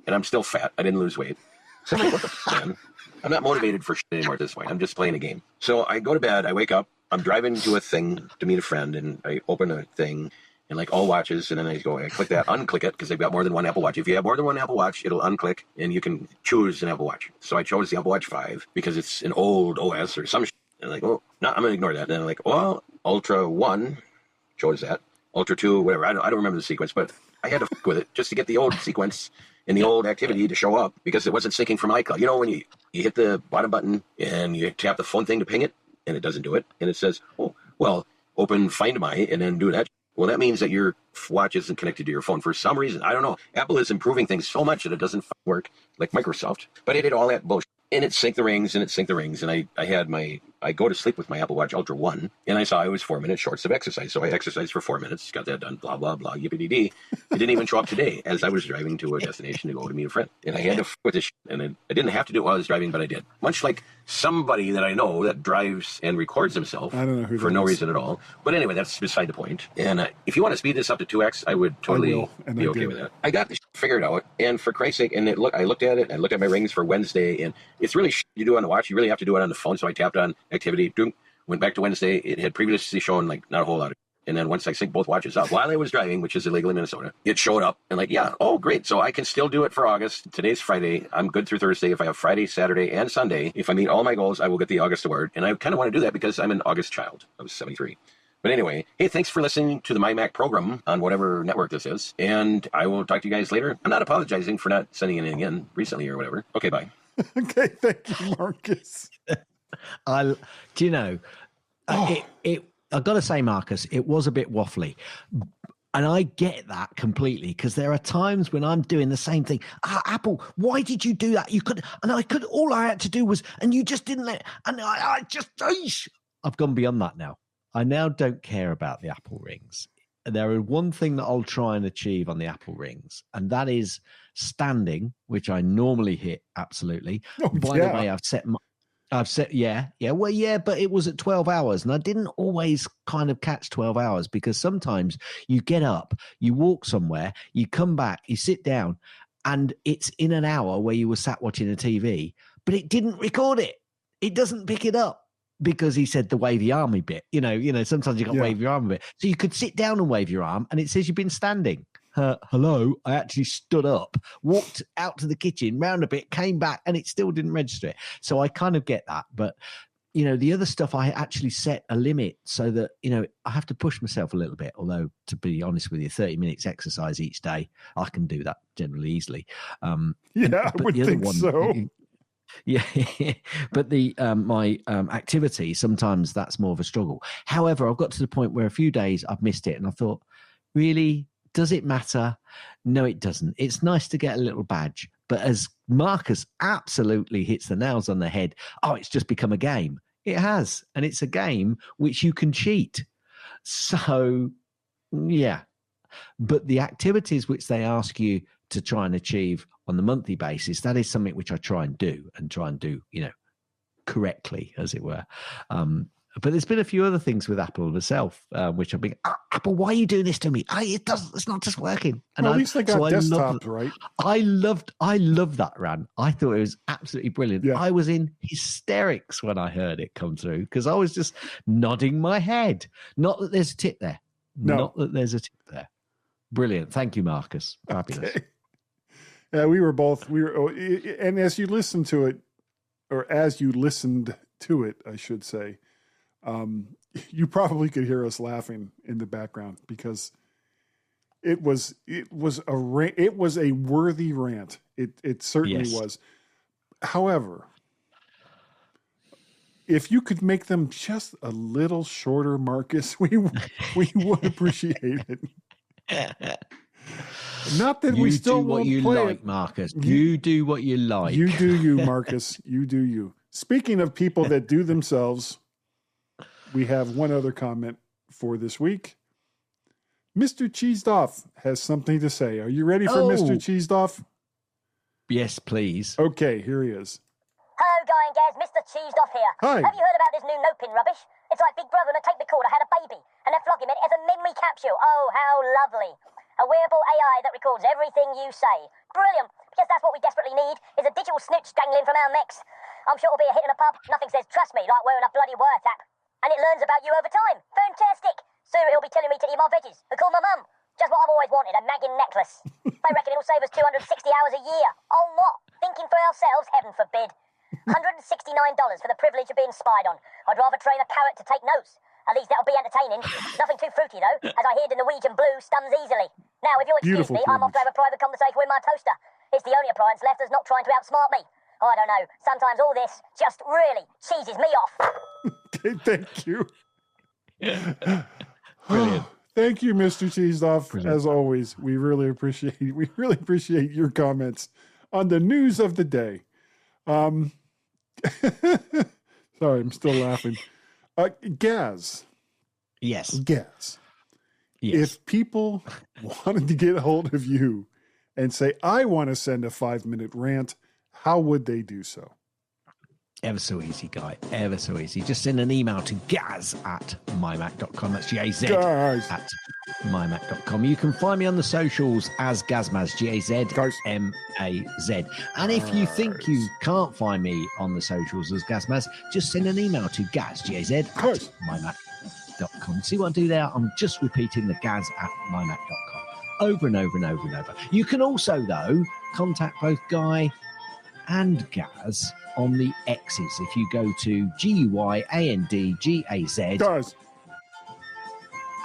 and I'm still fat. I didn't lose weight. So I'm like, what the fuck, man? I'm not motivated for shit anymore at this point. I'm just playing a game. So I go to bed, I wake up, I'm driving to a thing to meet a friend, and I open a thing, and like all watches, and then I click that, unclick it, because they've got more than one Apple Watch. If you have more than one Apple Watch, it'll unclick, and you can choose an Apple Watch. So I chose the Apple Watch 5, because it's an old OS or some shit. And I'm like, no, I'm going to ignore that. And then I'm like, well, Ultra 1, chose that. Ultra 2, whatever. I don't remember the sequence, but I had to fuck with it just to get the old sequence and the old activity to show up, because it wasn't syncing from iCloud. When you hit the bottom button and you tap the phone thing to ping it, and it doesn't do it, and it says, oh, well, open Find My, and then do that. Well, that means that your watch isn't connected to your phone for some reason. I don't know. Apple is improving things so much that it doesn't work like Microsoft. But it did all that bullshit. And it synced the rings, and I go to sleep with my Apple Watch Ultra 1, and I saw it was 4 minute shorts of exercise. So I exercised for 4 minutes, got that done, blah, blah, blah, yippee-dee-dee. It didn't even show up today as I was driving to a destination to go to meet a friend. And I had to f with this shit, and I didn't have to do it while I was driving, but I did. Much like somebody that I know that drives and records himself for no reason at all. But anyway, that's beside the point. And if you want to speed this up to 2x, I would totally be okay with that. I got this figured out, and for Christ's sake, and I looked at it, I looked at my rings for Wednesday, and it's really shit you do on the watch. You really have to do it on the phone. So I tapped on activity, went back to Wednesday. It had previously shown like not a whole lot of, and then once I synced both watches up while I was driving, which is illegal in Minnesota, it showed up, and like, yeah, oh great. So I can still do it for August. Today's Friday. I'm good through Thursday. If I have Friday, Saturday, and Sunday, if I meet all my goals, I will get the August award. And I kind of want to do that because I'm an August child. I was 73. But anyway, hey, thanks for listening to the MyMac program on whatever network this is. And I will talk to you guys later. I'm not apologizing for not sending anything in recently or whatever. Okay, bye. Okay, thank you, Marcus. I got to say, Marcus, it was a bit waffly. And I get that completely, because there are times when I'm doing the same thing. Apple, why did you do that? You could, and I could, all I had to do was, and you just didn't let, and I've gone beyond that now. I now don't care about the Apple rings. There is one thing that I'll try and achieve on the Apple rings, and that is standing, which I normally hit absolutely. By the way, but it was at 12 hours, and I didn't always kind of catch 12 hours, because sometimes you get up, you walk somewhere, you come back, you sit down, and it's in an hour where you were sat watching a TV, but it didn't record it. It doesn't pick it up. Because he said the wave your army bit, sometimes you got to wave your arm a bit. So you could sit down and wave your arm, and it says you've been standing. Hello, I actually stood up, walked out to the kitchen, round a bit, came back, and it still didn't register it. So I kind of get that. But, the other stuff, I actually set a limit so that, I have to push myself a little bit. Although, to be honest with you, 30 minutes exercise each day, I can do that generally easily. I would think so. Yeah, but the my activity, sometimes that's more of a struggle. However, I've got to the point where a few days I've missed it, and I thought, really, does it matter? No, it doesn't. It's nice to get a little badge, but as Marcus absolutely hits the nails on the head, it's just become a game. It has, and it's a game which you can cheat. So, yeah. But the activities which they ask you to try and achieve on the monthly basis, that is something which I try and do, correctly, as it were. But there's been a few other things with Apple myself, which I've been, Apple, why are you doing this to me? It's not just working. And well, at least they got desktops, right? I loved that, Ran. I thought it was absolutely brilliant. Yeah. I was in hysterics when I heard it come through because I was just nodding my head. Not that there's a tip there. No. Not that there's a tip there. Brilliant. Thank you, Marcus. Fabulous. Okay. Yeah, and as you listen to it, or as you listened to it, I should say, you probably could hear us laughing in the background because it was a worthy rant. It certainly was. However, if you could make them just a little shorter, Marcus, we would appreciate it. Not that we still do what you like, Marcus. You do what you like. You do you, Marcus. You do you. Speaking of people that do themselves, we have one other comment for this week. Mr. Cheesed Off has something to say. Are you ready for Mr. Cheesed Off? Yes, please. Okay, here he is. Hello, Guy and Gaz. Mr. Cheesed Off here. Hi. Have you heard about this new noping rubbish? It's like Big Brother and a tape recorder had a baby, and they're flogging it as a memory capsule. Oh, how lovely. A wearable AI that records everything you say. Brilliant, because that's what we desperately need, is a digital snooch dangling from our necks. I'm sure it'll be a hit in a pub. Nothing says trust me like wearing a bloody wiretap. And it learns about you over time. Fantastic. Soon it'll be telling me to eat my veggies and call my mum. Just what I've always wanted, a nagging necklace. They reckon it'll save us 260 hours a year. On what? Thinking for ourselves? Heaven forbid. $169 for the privilege of being spied on. I'd rather train a carrot to take notes. At least that'll be entertaining. Nothing too fruity, though, as I hear the Norwegian blue stuns easily. Now, if you'll excuse me, I'm off to have a private conversation with my toaster. It's the only appliance left that's not trying to outsmart me. I don't know. Sometimes all this just really cheeses me off. Okay, thank you. Brilliant. Thank you, Mr. Cheesed-Off. As always, we really appreciate your comments on the news of the day. Sorry, I'm still laughing. Gaz. Yes. Gaz. Yes. If people wanted to get a hold of you and say, I want to send a 5-minute rant, how would they do so? Ever so easy, Guy. Ever so easy. Just send an email to gaz@mymac.com. That's Gaz at mymac.com. You can find me on the socials as Gazmaz, Gazmaz. And if you think you can't find me on the socials as Gazmaz, just send an email to gaz@mymac.com. See what I do there? I'm just repeating the gaz@mymac.com over and over and over and over. You can also, though, contact both Guy and Gaz on the X's. If you go to GUYANDGAZ, Gaz,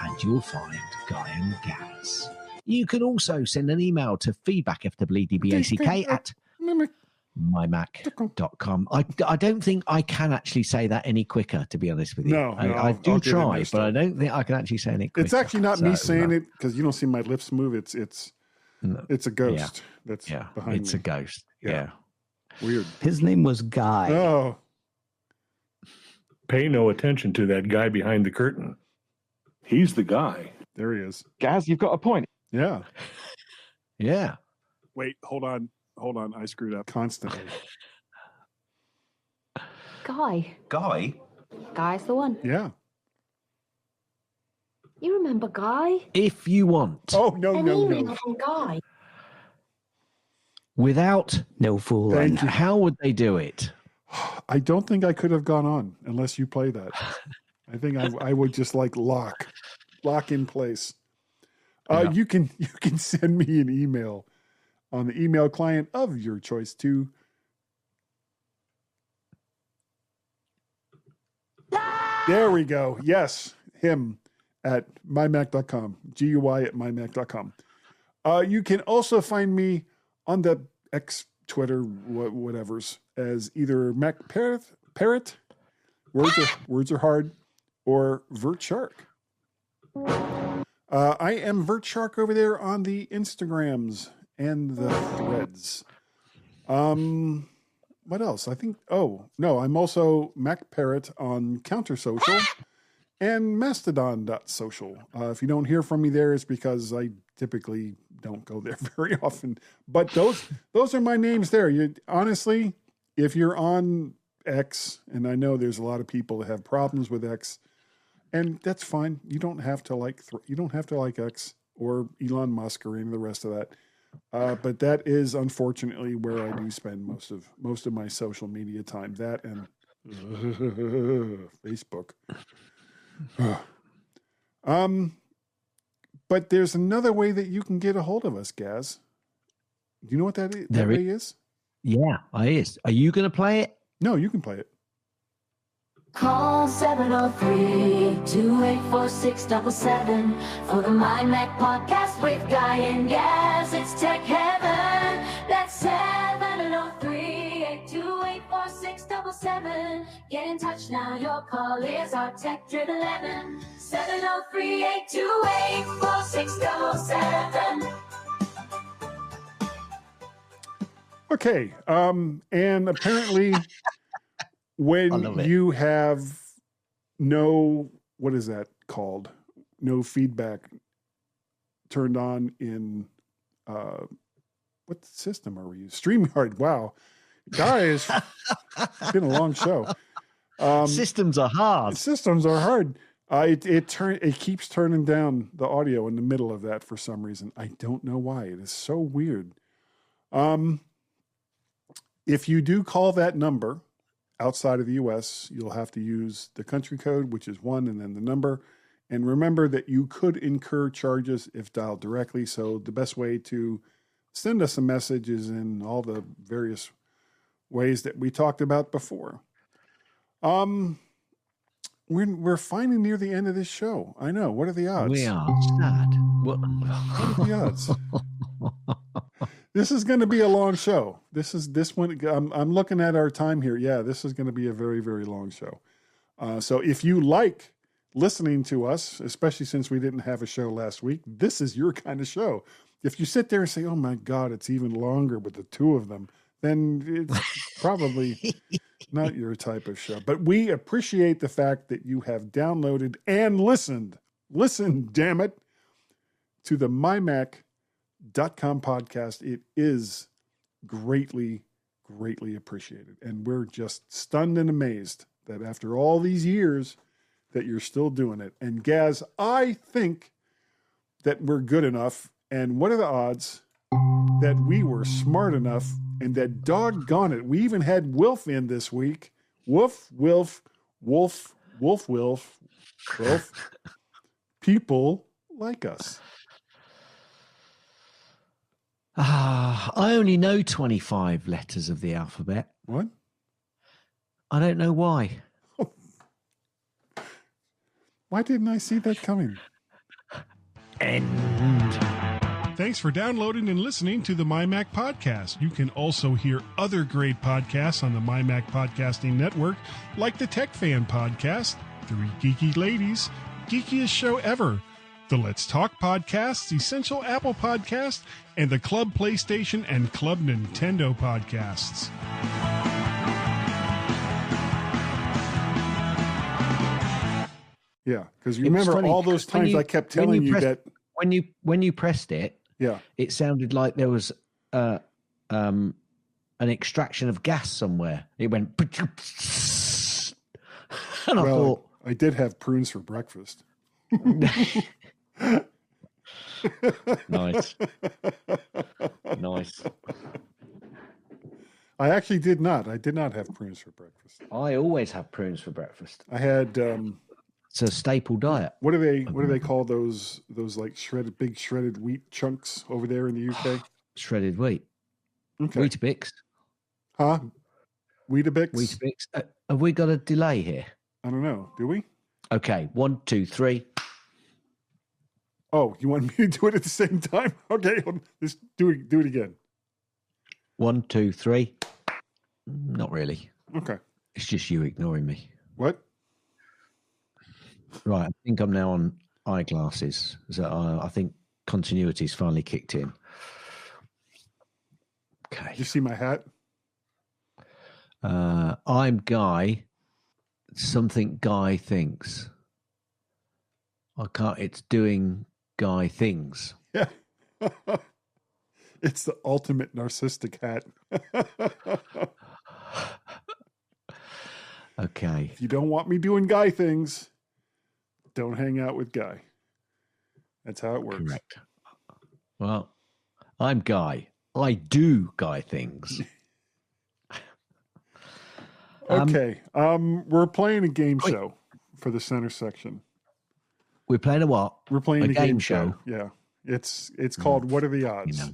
and you'll find Guy and Gaz. You can also send an email to feedback@mymac.com. I don't think I can actually say that any quicker, to be honest with you. No, I do try, but I don't think I can actually say it quicker. It's actually not me saying it because you don't see my lips move. It's a ghost that's behind me. It's a ghost. Yeah. Weird. His name was Guy. Oh. Pay no attention to that guy behind the curtain. He's the guy. There he is. Gaz, you've got a point. Yeah. Yeah. Wait, hold on. I screwed up constantly. Guy. Guy's the one. Yeah. You remember Guy? If you want. Oh, no. Email from Guy. Without no fooling. How would they do it? I don't think I could have gone on unless you play that. I think I would just like lock in place. You can send me an email on the email client of your choice to there we go. Yes, him at mymac.com. GUY@mymac.com. You can also find me on the X, Twitter, whatever's as either Mac Parrot, words are hard, or Vert Shark. I am Vert Shark over there on the Instagrams and the threads. What else? I think, I'm also Mac Parrot on Counter Social and Mastodon.social. If you don't hear from me there, it's because I typically don't go there very often. But those are my names there. Honestly, if you're on X, and I know there's a lot of people that have problems with X, and that's fine. You don't have to like X or Elon Musk or any of the rest of that. But that is unfortunately where I do spend most of my social media time. That and Facebook. But there's another way that you can get a hold of us, Gaz. Do you know what that way is? Yeah, it is. Are you going to play it? No, you can play it. Call 703-284-677 for the MyMac podcast with Guy and Gaz. It's tech heaven. That's 703-828-4677. Get in touch now. Your call is our tech-driven lemon. 703-828-4677. Okay. And apparently when you have what is that called? No feedback turned on in, what system are we using? StreamYard. Wow. Guys, it's been a long show. Systems are hard. Systems are hard. It keeps turning down the audio in the middle of that for some reason. I don't know why. It is so weird. If you do call that number outside of the U.S., you'll have to use the country code, which is 1 and then the number. And remember that you could incur charges if dialed directly. So the best way to send us a message is in all the various ways that we talked about before. We're finally near the end of this show. I know. What are the odds? We are sad. What are the odds? This is going to be a long show. This one. I'm looking at our time here. Yeah, this is going to be a very, very long show. So if you like listening to us, especially since we didn't have a show last week, this is your kind of show. If you sit there and say, "Oh my God, it's even longer with the two of them," then it's probably not your type of show. But we appreciate the fact that you have downloaded and listened. Listen, damn it, to the MyMac.com podcast. It is greatly, greatly appreciated. And we're just stunned and amazed that after all these years that you're still doing it. And Gaz, I think that we're good enough. And what are the odds that we were smart enough and that doggone it, we even had Wilf in this week. Wolf. People like us. I only know 25 letters of the alphabet. What? I don't know why. Why didn't I see that coming? End. Thanks for downloading and listening to the MyMac Podcast. You can also hear other great podcasts on the MyMac Podcasting Network, like the Tech Fan Podcast, Three Geeky Ladies, Geekiest Show Ever, the Let's Talk Podcasts, Essential Apple Podcast, and the Club PlayStation and Club Nintendo Podcasts. Yeah, because you remember all those times I kept telling you that when you pressed it, yeah, it sounded like there was an extraction of gas somewhere. It went, and I thought, I did have prunes for breakfast. Nice. I actually did not. I did not have prunes for breakfast. I always have prunes for breakfast. I had. It's a staple diet. What do they call those like big shredded wheat chunks over there in the UK? Shredded wheat. Okay. Weetabix. Huh? Weetabix? Weetabix. Have we got a delay here? I don't know. Do we? Okay. 1, 2, 3. Oh, you want me to do it at the same time? Okay. Let's do it again. 1, 2, 3. Not really. Okay. It's just you ignoring me. What? Right. I think I'm now on eyeglasses. So I think continuity's finally kicked in. Okay. Did you see my hat? I'm Guy. Something Guy thinks. I can't. It's doing Guy things. Yeah. It's the ultimate narcissistic hat. Okay. If you don't want me doing Guy things, don't hang out with Guy. That's how it works. Correct. Well, I'm Guy. I do Guy things. Okay. We're playing a game show for the center section. We're playing a what? We're playing a game show. Yeah. It's called What Are the Odds? You know.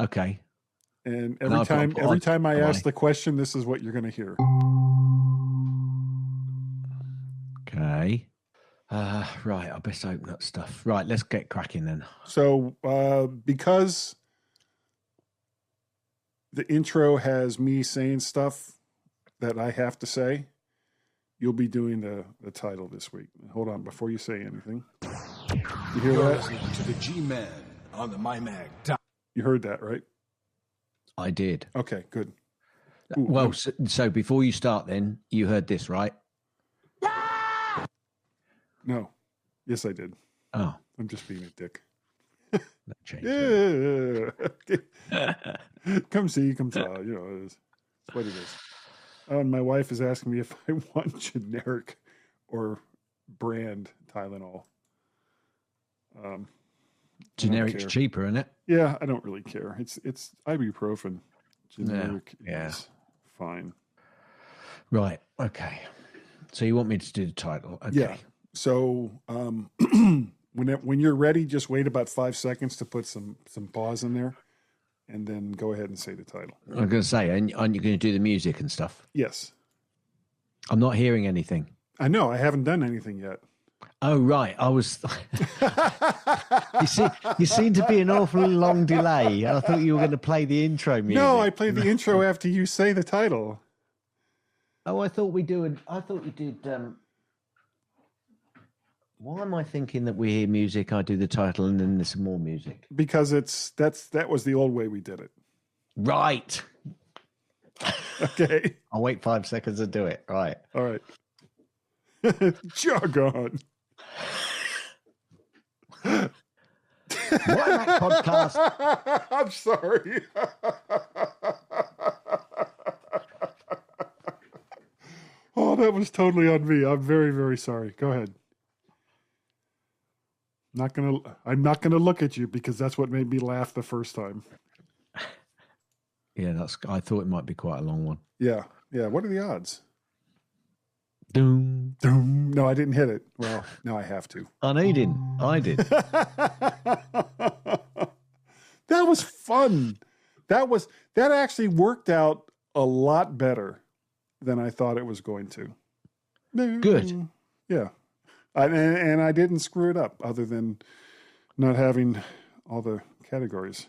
Okay. And every time I ask the question, this is what you're going to hear. Okay. Right. I best open up stuff. Right. Let's get cracking then. So, because the intro has me saying stuff that I have to say, you'll be doing the title this week. Hold on, before you say anything. You hear You're that? listening to the G-Man on the MyMac. You heard that, right? I did. Okay, good. Well, so before you start then, you heard this, right? No. Yes, I did. Oh. I'm just being a dick. That changed. Yeah. Come see, come saw. You know, it's what it is. Oh, and my wife is asking me if I want generic or brand Tylenol. Generic's cheaper, isn't it? Yeah, I don't really care. It's ibuprofen. Generic Yeah. is fine. Right. Okay. So you want me to do the title? Okay. Yeah. So when you're ready, just wait about 5 seconds to put some pause in there, and then go ahead and say the title. I'm going to say, aren't you going to do the music and stuff? Yes. I'm not hearing anything. I know. I haven't done anything yet. Oh, right. I was. You seem to be an awfully long delay. I thought you were going to play the intro music. No, I played the intro after you say the title. Oh, I thought we did. Why am I thinking that we hear music? I do the title, and then there's some more music. Because that was the old way we did it. Right. Okay. I'll wait 5 seconds to do it. Right. All right. Jog on. MyMac podcast. I'm sorry. Oh, that was totally on me. I'm very, very sorry. Go ahead. I'm not gonna look at you because that's what made me laugh the first time. Yeah, I thought it might be quite a long one. Yeah. What are the odds? Doom. Doom. No, I didn't hit it. Well, now I have to. I know you didn't. I did. That was fun. That actually worked out a lot better than I thought it was going to. Good. Yeah. And I didn't screw it up other than not having all the categories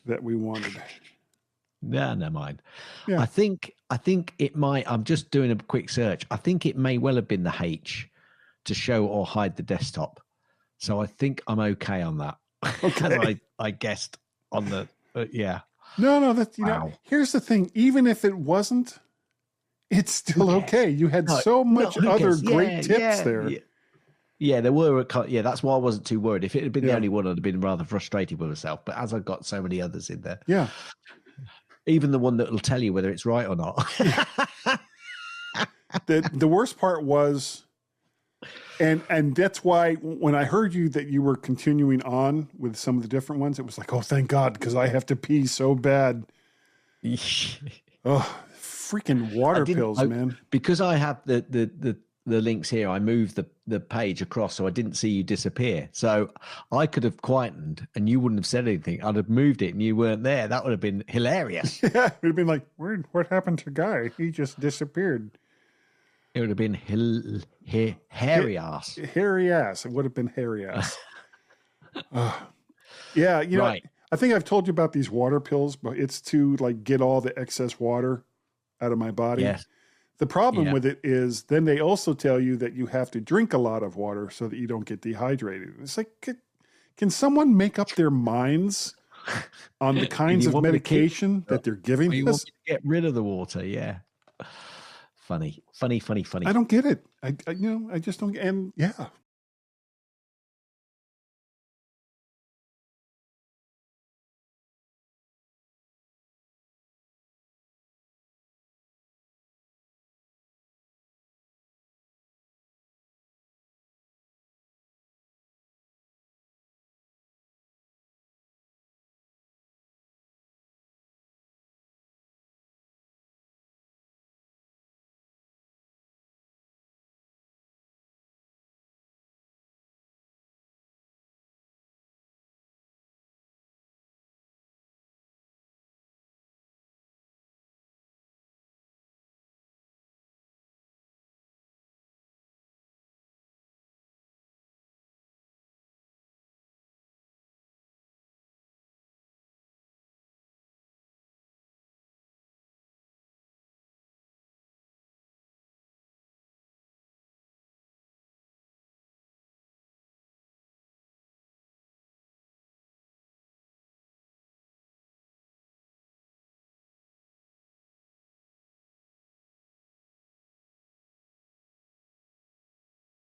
that we wanted. Yeah, never mind. Yeah. I think it might. I'm just doing a quick search. I think it may well have been the H to show or hide the desktop. So I think I'm okay on that. Okay. I guessed on the yeah. No, that's know. Here's the thing. Even if it wasn't, it's still okay. You had so much other great tips there. Yeah, there were. Yeah, that's why I wasn't too worried. If it had been the only one, I'd have been rather frustrated with myself. But as I got so many others in there, yeah. Even the one that will tell you whether it's right or not. The worst part was, and that's why when I heard that you were continuing on with some of the different ones, it was like, oh, thank God, because I have to pee so bad. Oh, freaking water pills, man. Because I have the links here, I moved the page across so I didn't see you disappear. So I could have quietened and you wouldn't have said anything. I'd have moved it and you weren't there. That would have been hilarious. Yeah, it would have been like, what happened to Guy? He just disappeared. It would have been hairy ass. Hairy ass. It would have been hairy ass. Yeah, you know, I think I've told you about these water pills, but it's to like get all the excess water out of my body. Yes. The problem with it is then they also tell you that you have to drink a lot of water so that you don't get dehydrated. It's like, can someone make up their minds on the kinds of medication that they're giving you us? want me to get rid of the water, yeah. Funny. I don't get it. I just don't. And yeah,